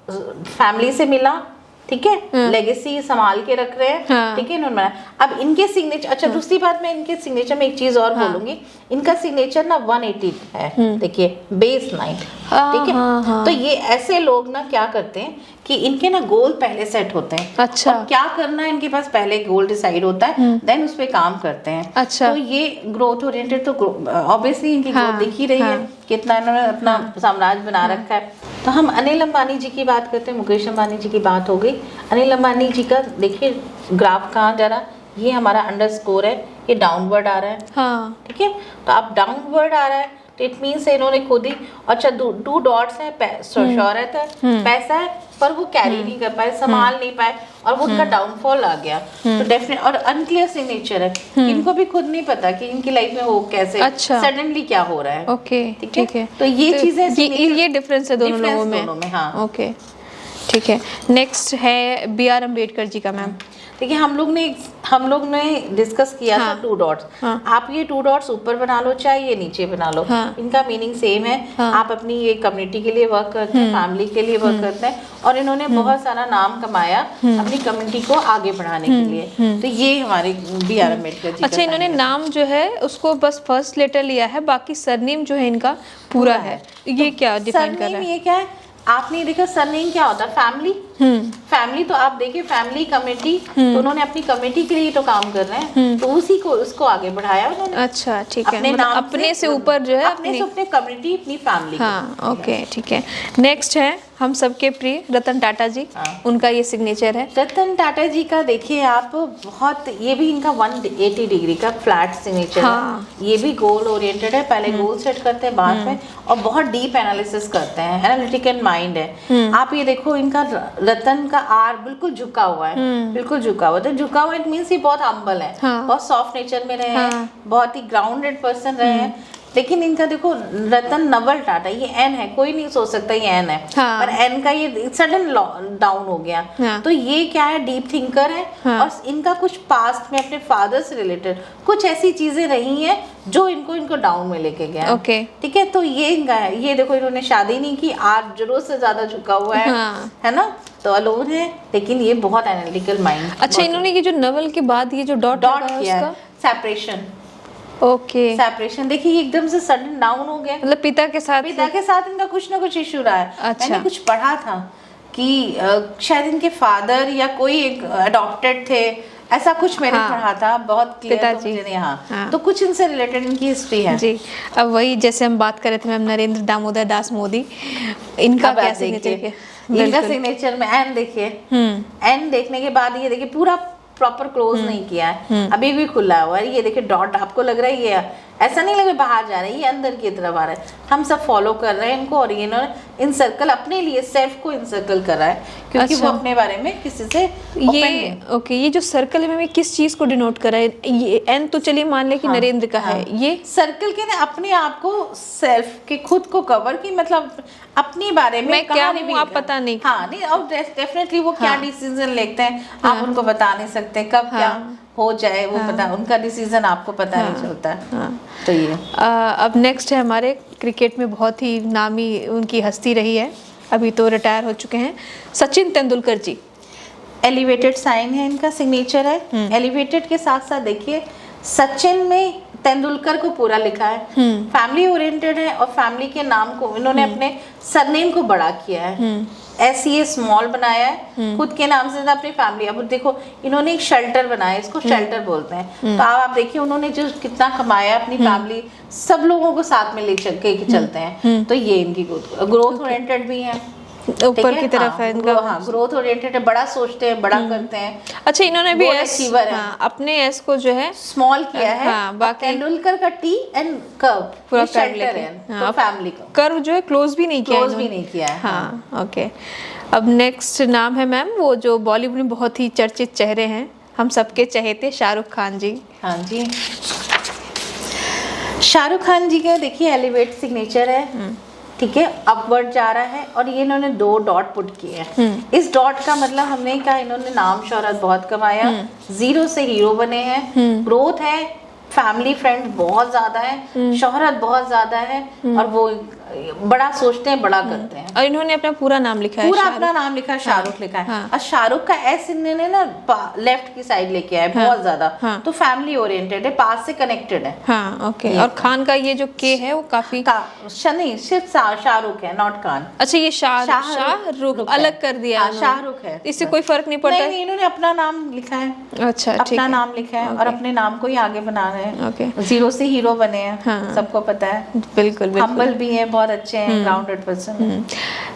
[SPEAKER 2] फैमिली से मिला, ठीक है, लेगेसी संभाल के रख रहे हैं, ठीक है इन्होंने। अब इनके सिग्नेचर, अच्छा दूसरी बात मैं इनके सिग्नेचर में एक चीज और बोलूंगी, इनका सिग्नेचर ना 180 है, देखिए बेस 9, ठीक है। तो ये ऐसे लोग ना क्या करते हैं कि इनके ना गोल पहले सेट होते हैं।
[SPEAKER 1] अच्छा।
[SPEAKER 2] और क्या करना है इनके पास पहले गोल डिसाइड होता है, देन उस पे काम करते हैं।
[SPEAKER 1] अच्छा।
[SPEAKER 2] तो ये ग्रोथ ओरिएंटेड, तो ऑब्वियसली इनकी ग्रोथ दिख ही रही है, कितना इन्होंने अपना साम्राज्य बना रखा है। तो हम अनिल अंबानी जी की बात करते हैं, मुकेश अंबानी जी की बात हो गई। अनिल अंबानी जी का देखिए ग्राफ कहाँ जा रहा, ये हमारा अंडरस्कोर है, ये डाउनवर्ड आ रहा है, हाँ, ठीक है। तो आप डाउनवर्ड आ रहा है तो इट मीन्स इन्होंने खुद ही, अच्छा 2 डॉट्स है, शौहरत है, पैसा है, पर वो कैरी नहीं कर पाए, संभाल नहीं पाए, और वो उनका डाउनफॉल आ गया। तो डेफिनेट, और अनक्लियर सिग्नेचर है, इनको भी खुद नहीं पता कि इनकी लाइफ में हो कैसे, अच्छा, सडनली क्या हो रहा है।
[SPEAKER 1] ओके, ठीक है।
[SPEAKER 2] तो ये चीजें,
[SPEAKER 1] ये डिफरेंस है दोनों लोगों में,
[SPEAKER 2] हाँ,
[SPEAKER 1] ओके, ठीक है। नेक्स्ट है बी आर अम्बेडकर जी का मैम।
[SPEAKER 2] देखिए हम लोग ने डिस्कस किया था 2 डॉट्स। आप ये 2 डॉट्स ऊपर बना लो चाहे ये नीचे बना लो, इनका मीनिंग सेम है। आप अपनी ये कम्युनिटी के लिए वर्क करते हैं, फैमिली के लिए वर्क करते हैं, और इन्होंने बहुत सारा नाम कमाया अपनी कम्युनिटी को आगे बढ़ाने के लिए। तो ये हमारे बी आर अम्बेडकर जी।
[SPEAKER 1] अच्छा, इन्होंने नाम जो है उसको बस फर्स्ट लेटर लिया है, बाकी सरनेम जो है इनका पूरा है। ये क्या डिफाइन कर रहा है?
[SPEAKER 2] ये क्या है, आपने देखा सरनेम क्या होता है? फैमिली। फैमिली तो आप देखिए, फैमिली कमेटी, तो उन्होंने अपनी कमेटी के लिए तो काम कर रहे हैं, तो उसी को उसको आगे बढ़ाया उन्होंने।
[SPEAKER 1] अच्छा, ठीक है, मतलब अपने से ऊपर जो है
[SPEAKER 2] अपने कम्युनिटी, अपनी फैमिली।
[SPEAKER 1] हाँ, ओके, ठीक है। नेक्स्ट है हम सबके प्रिय रतन टाटा जी। उनका ये सिग्नेचर है।
[SPEAKER 2] रतन टाटा जी का देखिए आप, बहुत, ये भी इनका 180 डिग्री का फ्लैट सिग्नेचर है। ये भी गोल ओरिएंटेड है, पहले गोल सेट करते हैं बाद में, और बहुत डीप एनालिसिस करते हैं, एनालिटिकल माइंड है। आप ये देखो, इनका रतन का आर बिल्कुल झुका हुआ है, बिल्कुल झुका हुआ। तो झुका हुआ इट मींस ये बहुत हम्बल है, बहुत सॉफ्ट नेचर में रहे हैं, बहुत ही ग्राउंडेड पर्सन रहे हैं। लेकिन इनका देखो रतन नवल टाटा, ये एन है, कोई नहीं सोच सकता ये एन है, पर एन का ये सडन डाउन हो गया। तो ये क्या है, डीप थिंकर है, और इनका कुछ पास्ट में अपने फादर से रिलेटेड कुछ ऐसी चीजें रही हैं जो इनको डाउन में लेके गया। ठीक है, तो ये इनका है। ये देखो, इन्होंने शादी नहीं की, आज जरूरत से ज्यादा झुका हुआ है ना, तो अलोन है, लेकिन ये बहुत एनालिटिकल माइंड।
[SPEAKER 1] अच्छा, इन्होंने ये जो नवल के बाद ये जो डॉट
[SPEAKER 2] किया है, सेपरेशन। सेपरेशन देखिए, एकदम से सडन डाउन हो गया,
[SPEAKER 1] मतलब पिता के साथ
[SPEAKER 2] इनका कुछ ना कुछ इश्यू रहा है। अच्छा। मैंने कुछ पढ़ा था कि शायद इनके फादर या कोई एक अडॉप्टेड थे, ऐसा कुछ मैंने पढ़ा था, बहुत क्लियर तो मुझे नहीं। हाँ, तो कुछ इनसे रिलेटेड इनकी हिस्ट्री है
[SPEAKER 1] जी। अब वही जैसे हम बात कर रहे थे मैम, नरेंद्र दामोदर दास मोदी, इनका क्या सिग्नेचर?
[SPEAKER 2] इनका सिग्नेचर में एन देखिए, एन देखने के बाद ये देखिए पूरा प्रॉपर क्लोज नहीं किया है, अभी भी खुला हुआ है। ये देखिए डॉट, आपको लग रहा है ये ऐसा नहीं लगे बाहर जा रहा है, ये अंदर की तरफ आ रहा है। हम सब फॉलो कर रहे हैं इनको, और ये इन सर्कल अपने लिए सेल्फ को इन सर्कल कर रहा है, क्योंकि वो अपने बारे में किसी से
[SPEAKER 1] ये जो सर्कल है किस चीज को डिनोट कर रहा है? ये एन तो चलिए मान ले कि नरेंद्र का है, ये सर्कल
[SPEAKER 2] के अपने आप को, सेल्फ के खुद को कवर की, मतलब अपने बारे में
[SPEAKER 1] क्या हूँ आप पता नहीं।
[SPEAKER 2] हाँ, नहीं, और डेफिनेटली वो क्या डिसीजन लेते हैं आप उनको बता नहीं सकते, कब क्या हो जाए वो पता, उनका डिसीजन आपको पता नहीं चलता। तो ये
[SPEAKER 1] अब नेक्स्ट है हमारे क्रिकेट में बहुत ही नामी उनकी हस्ती रही है, अभी तो रिटायर हो चुके हैं, सचिन तेंदुलकर जी।
[SPEAKER 2] एलिवेटेड साइन है, इनका सिग्नेचर है। एलिवेटेड के साथ साथ देखिए सचिन में तेंदुलकर को पूरा लिखा है। फैमिली ओरिएंटेड है, और फैमिली के नाम को इन्होंने अपने सरनेम को बड़ा किया है, ऐसी स्मॉल बनाया है, खुद के नाम से अपनी फैमिली। अब देखो इन्होंने एक शेल्टर बनाया, इसको शेल्टर बोलते हैं। तो आप देखिए उन्होंने जो कितना कमाया, अपनी फैमिली सब लोगों को साथ में ले चलते हैं। तो ये इनकी ग्रोथ ओरिएंटेड भी है,
[SPEAKER 1] ऊपर की तरफ है इनका।
[SPEAKER 2] ग्रोथ ओरिएंटेड है, बड़ा सोचते हैं, बड़ा करते हैं।
[SPEAKER 1] अच्छा, इन्होंने भी अपने एस को जो है
[SPEAKER 2] स्मॉल किया है। बाकी तेंदुलकर का टी एंड कर्व
[SPEAKER 1] पूरा
[SPEAKER 2] फैमिली का
[SPEAKER 1] कर्व जो है क्लोज भी नहीं
[SPEAKER 2] किया है।
[SPEAKER 1] हाँ, ओके। अब नेक्स्ट नाम है मैम, वो जो बॉलीवुड में बहुत ही चर्चित चेहरे हैं, हम सबके चहेते शाहरुख खान जी।
[SPEAKER 2] हाँ जी, शाहरुख खान जी का देखिए एलिवेट सिग्नेचर है, ठीक है, अपवर्ड जा रहा है, और ये इन्होंने 2 डॉट पुट किए हैं। इस डॉट का मतलब हमने कहा इन्होंने नाम शोहरत बहुत कमाया, 0 से हीरो बने हैं, ग्रोथ है, फैमिली फ्रेंड बहुत ज्यादा है, शोहरत बहुत ज्यादा है, और वो बड़ा सोचते हैं, बड़ा करते हैं।
[SPEAKER 1] और इन्होंने अपना पूरा नाम लिखा है,
[SPEAKER 2] पूरा अपना नाम लिखा है, शाहरुख लिखा है। और शाहरुख का एस इन्होंने ना लेफ्ट की साइड लेके आया बहुत ज्यादा, तो फैमिली ओरिएंटेड है, पास से कनेक्टेड है।
[SPEAKER 1] हाँ, ओके। और खान का ये जो के है वो काफी
[SPEAKER 2] नहीं, सिर्फ शाहरुख है, नॉट खान।
[SPEAKER 1] अच्छा, ये शाहरुख अलग कर दिया,
[SPEAKER 2] शाहरुख है,
[SPEAKER 1] इससे कोई फर्क नहीं पड़ता?
[SPEAKER 2] नहीं, इन्होंने अपना नाम लिखा है।
[SPEAKER 1] अच्छा,
[SPEAKER 2] अपना नाम लिखा है, और अपने नाम को ही आगे बना रहे हैं। 0 से हीरो बने हैं, सबको पता है।
[SPEAKER 1] बिल्कुल,
[SPEAKER 2] हम्बल भी है, बहुत अच्छे हैं, ग्राउंडेड पर्सन।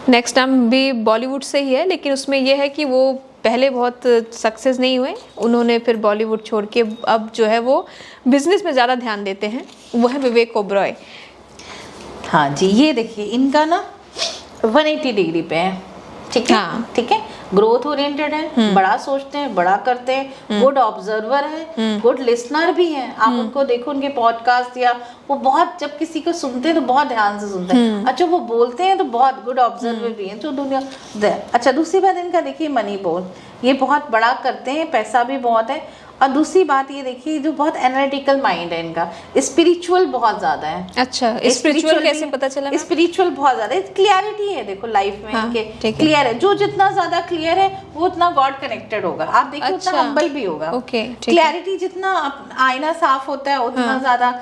[SPEAKER 1] नेक्स्ट नाम भी बॉलीवुड से ही है, लेकिन उसमें यह है कि वो पहले बहुत सक्सेस नहीं हुए, उन्होंने फिर बॉलीवुड छोड़ के अब जो है वो बिजनेस में ज़्यादा ध्यान देते हैं, वो है विवेक ओबरॉय।
[SPEAKER 2] हाँ जी, ये देखिए इनका ना 180 डिग्री पे है, ठीक है,
[SPEAKER 1] हाँ।
[SPEAKER 2] ठीक है, ग्रोथ ओरिएंटेड है, बड़ा सोचते हैं, बड़ा करते हैं, गुड ऑब्जर्वर है, गुड लिसनर भी है। आप उनको देखो, उनके पॉडकास्ट या वो बहुत, जब किसी को सुनते हैं तो बहुत ध्यान से सुनते हैं। अच्छा, वो बोलते हैं तो बहुत गुड ऑब्जर्वर भी है, जो दुनिया। अच्छा, दूसरी बात इनका देखिए मनी बोल, ये बहुत बड़ा करते हैं, पैसा भी बहुत है। और दूसरी बात ये देखिए, जो बहुत एनालिटिकल माइंड है इनका, स्पिरिचुअल बहुत ज्यादा है।
[SPEAKER 1] अच्छा, स्पिरिचुअल कैसे पता चला?
[SPEAKER 2] स्पिरिचुअल बहुत ज्यादा है, क्लियरिटी है देखो लाइफ में
[SPEAKER 1] हाँ,
[SPEAKER 2] इनके, क्लियर है। जो जितना ज्यादा क्लियर है वो उतना गॉड कनेक्टेड होगा। आप देखिए
[SPEAKER 1] अच्छा,
[SPEAKER 2] उतना हम्बल भी होगा।
[SPEAKER 1] ओके,
[SPEAKER 2] क्लियरिटी, जितना आईना साफ होता है उतना ज्यादा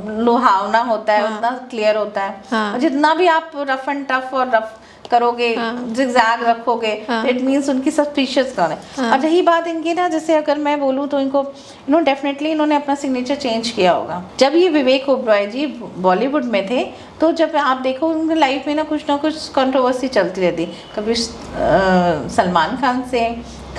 [SPEAKER 2] लुहावना होता है, उतना क्लियर होता है। और जितना भी आप रफ एंड टफ और रफ करोगे, जिगजैग रखोगे, इट मींस उनकी सस्पिशियस कौन है। और रही बात इनकी ना, जैसे अगर मैं बोलूँ तो इन्होंने डेफिनेटली इन्होंने अपना सिग्नेचर चेंज किया होगा। जब ये विवेक ओबरॉय जी बॉलीवुड में थे, तो जब आप देखो उनकी लाइफ में ना कुछ कंट्रोवर्सी चलती रहती, कभी सलमान खान से,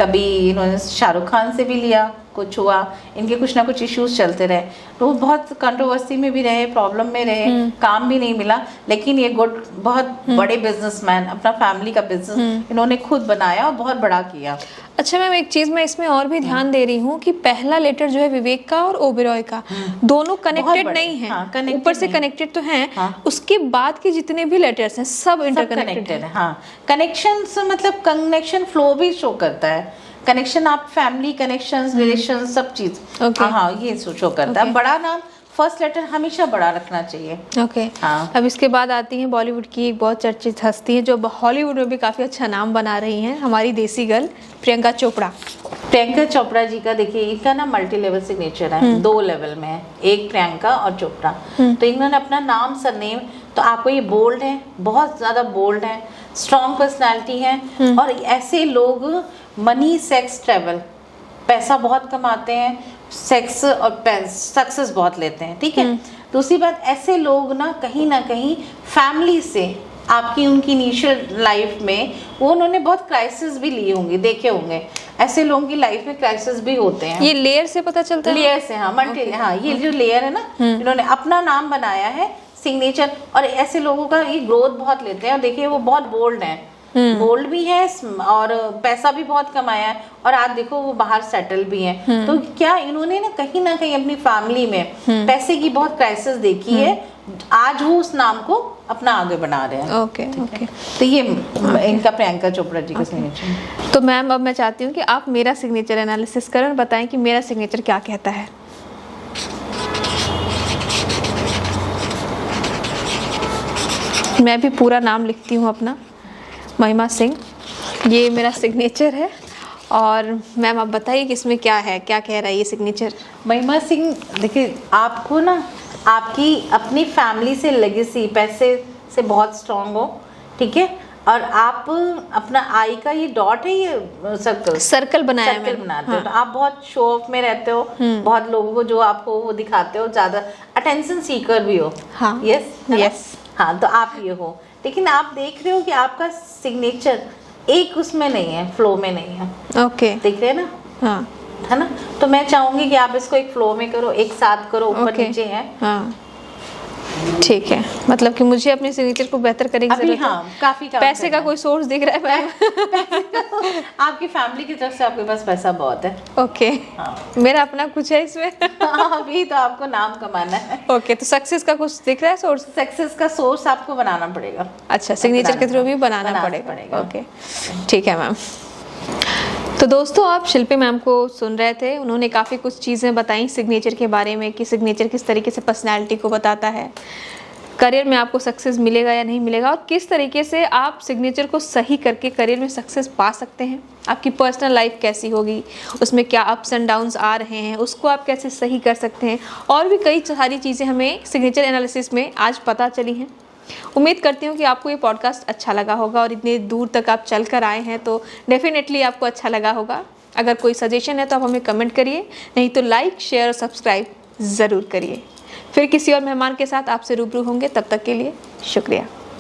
[SPEAKER 2] कभी इन्होंने शाहरुख खान से भी लिया, कुछ हुआ, इनके कुछ ना कुछ इश्यूज चलते रहे, तो वो बहुत कंट्रोवर्सी में भी रहे, प्रॉब्लम में रहे, काम भी नहीं मिला। लेकिन ये बहुत बड़े बिजनेसमैन, अपना फैमिली का बिजनेस इन्होंने खुद बनाया और बहुत बड़ा किया।
[SPEAKER 1] अच्छा मैम, एक चीज मैं इसमें और भी ध्यान दे रही हूँ कि पहला लेटर जो है विवेक का और ओबेरॉय का, दोनों कनेक्टेड नहीं है।
[SPEAKER 2] हाँ,
[SPEAKER 1] ऊपर से कनेक्टेड तो हैं, उसके बाद के जितने भी लेटर्स हैं सब इंटरकनेक्टेड है।
[SPEAKER 2] हाँ, कनेक्शंस मतलब कनेक्शन फ्लो भी शो करता है। कनेक्शन, आप फैमिली कनेक्शंस, रिलेशन, सब चीज, हाँ, ये शो करता है। बड़ा नाम, फर्स्ट लेटर हमेशा बड़ा रखना चाहिए।
[SPEAKER 1] ओके,
[SPEAKER 2] हाँ।
[SPEAKER 1] अब इसके बाद आती हैं बॉलीवुड की एक बहुत चर्चित हस्ती है, जो हॉलीवुड में भी काफी अच्छा नाम बना रही हैं, हमारी देसी गर्ल प्रियंका चोपड़ा।
[SPEAKER 2] प्रियंका चोपड़ा जी का देखिए, इनका ना मल्टी लेवल सिग्नेचर है, 2 लेवल में है, एक प्रियंका और चोपड़ा। तो इन्होंने अपना नाम, सरनेम, तो आपको ये बोल्ड है, बहुत ज्यादा बोल्ड है, स्ट्रॉन्ग पर्सनैलिटी है। और ऐसे लोग मनी, सेक्स, ट्रेवल, पैसा बहुत कमाते हैं, सेक्स और सक्सेस बहुत लेते हैं, ठीक है। दूसरी बात, ऐसे लोग ना कहीं फैमिली से, आपकी उनकी इनिशियल लाइफ में वो उन्होंने बहुत क्राइसिस भी लिए होंगे, देखे होंगे। ऐसे लोगों की लाइफ में क्राइसिस भी होते हैं।
[SPEAKER 1] ये लेयर से पता चलता है?
[SPEAKER 2] लेयर से, हाँ, मल्टी, हाँ, ये जो लेयर है ना, इन्होंने अपना नाम बनाया है, सिग्नेचर। और ऐसे लोगों का ये ग्रोथ बहुत लेते हैं। और देखिए वो बहुत बोल्ड हैं, बोल्ड भी है और पैसा भी बहुत कमाया है, और आज देखो वो बाहर सेटल भी हैं। तो क्या इन्होंने ना कहीं अपनी फैमिली में पैसे की बहुत क्राइसिस देखी है, आज वो उस नाम को अपना आगे बना रहे हैं।
[SPEAKER 1] Okay, okay.
[SPEAKER 2] तो ये इनका प्रियंका चोपड़ा जी का सिग्नेचर।
[SPEAKER 1] तो मैम, अब मैं चाहती हूँ कि आप मेरा सिग्नेचर एनालिसिस करें और बताएं कि मेरा सिग्नेचर क्या कहता है। मैं भी पूरा नाम लिखती हूँ अपना, महिमा सिंह, ये मेरा सिग्नेचर है। और मैम आप बताइए कि इसमें क्या है, क्या कह रहा है ये सिग्नेचर?
[SPEAKER 2] महिमा सिंह, देखिए आपको ना आपकी अपनी फैमिली से लेगेसी, पैसे से बहुत स्ट्रांग हो, ठीक है। और आप अपना आई का ये डॉट है, ये सर्कल बनाया है, सर्कल बनाते हो। तो आप बहुत शो ऑफ में रहते हो, बहुत लोगों को जो आपको वो दिखाते हो, ज्यादा अटेंशन सीकर भी हो।
[SPEAKER 1] हाँ,
[SPEAKER 2] यस,
[SPEAKER 1] यस,
[SPEAKER 2] हाँ, तो आप ये हो। लेकिन आप देख रहे हो कि आपका सिग्नेचर एक उसमें नहीं है, फ्लो में नहीं है।
[SPEAKER 1] ओके,
[SPEAKER 2] देख रहे हैं ना?
[SPEAKER 1] हाँ,
[SPEAKER 2] है ना? तो मैं चाहूंगी कि आप इसको एक फ्लो में करो, एक साथ करो, ऊपर नीचे है।
[SPEAKER 1] हाँ, ठीक है। मतलब कि मुझे अपने सिग्नेचर को बेहतर करने की जरूरत है।
[SPEAKER 2] हाँ, काफी
[SPEAKER 1] पैसे का कोई सोर्स दिख रहा है?
[SPEAKER 2] आपकी फैमिली की तरफ से आपके पास पैसा बहुत है।
[SPEAKER 1] ओके, मेरा अपना कुछ है इसमें?
[SPEAKER 2] अभी तो आपको नाम कमाना है।
[SPEAKER 1] ओके, तो सक्सेस का कुछ दिख रहा है सोर्स?
[SPEAKER 2] सक्सेस का सोर्स आपको बनाना पड़ेगा।
[SPEAKER 1] अच्छा, सिग्नेचर के थ्रू भी बनाना पड़ेगा। ओके, ठीक है मैम। तो दोस्तों, आप शिल्पी मैम को सुन रहे थे, उन्होंने काफ़ी कुछ चीज़ें बताई सिग्नेचर के बारे में कि सिग्नेचर किस तरीके से पर्सनैलिटी को बताता है, करियर में आपको सक्सेस मिलेगा या नहीं मिलेगा, और किस तरीके से आप सिग्नेचर को सही करके करियर में सक्सेस पा सकते हैं। आपकी पर्सनल लाइफ कैसी होगी, उसमें क्या अप्स एंड डाउन्स आ रहे हैं, उसको आप कैसे सही कर सकते हैं, और भी कई सारी चीज़ें हमें सिग्नेचर एनालिसिस में आज पता चली हैं। उम्मीद करती हूँ कि आपको ये पॉडकास्ट अच्छा लगा होगा, और इतने दूर तक आप चल कर आए हैं तो डेफिनेटली आपको अच्छा लगा होगा। अगर कोई सजेशन है तो आप हमें कमेंट करिए, नहीं तो लाइक, शेयर और सब्सक्राइब ज़रूर करिए। फिर किसी और मेहमान के साथ आपसे रूबरू होंगे, तब तक के लिए शुक्रिया।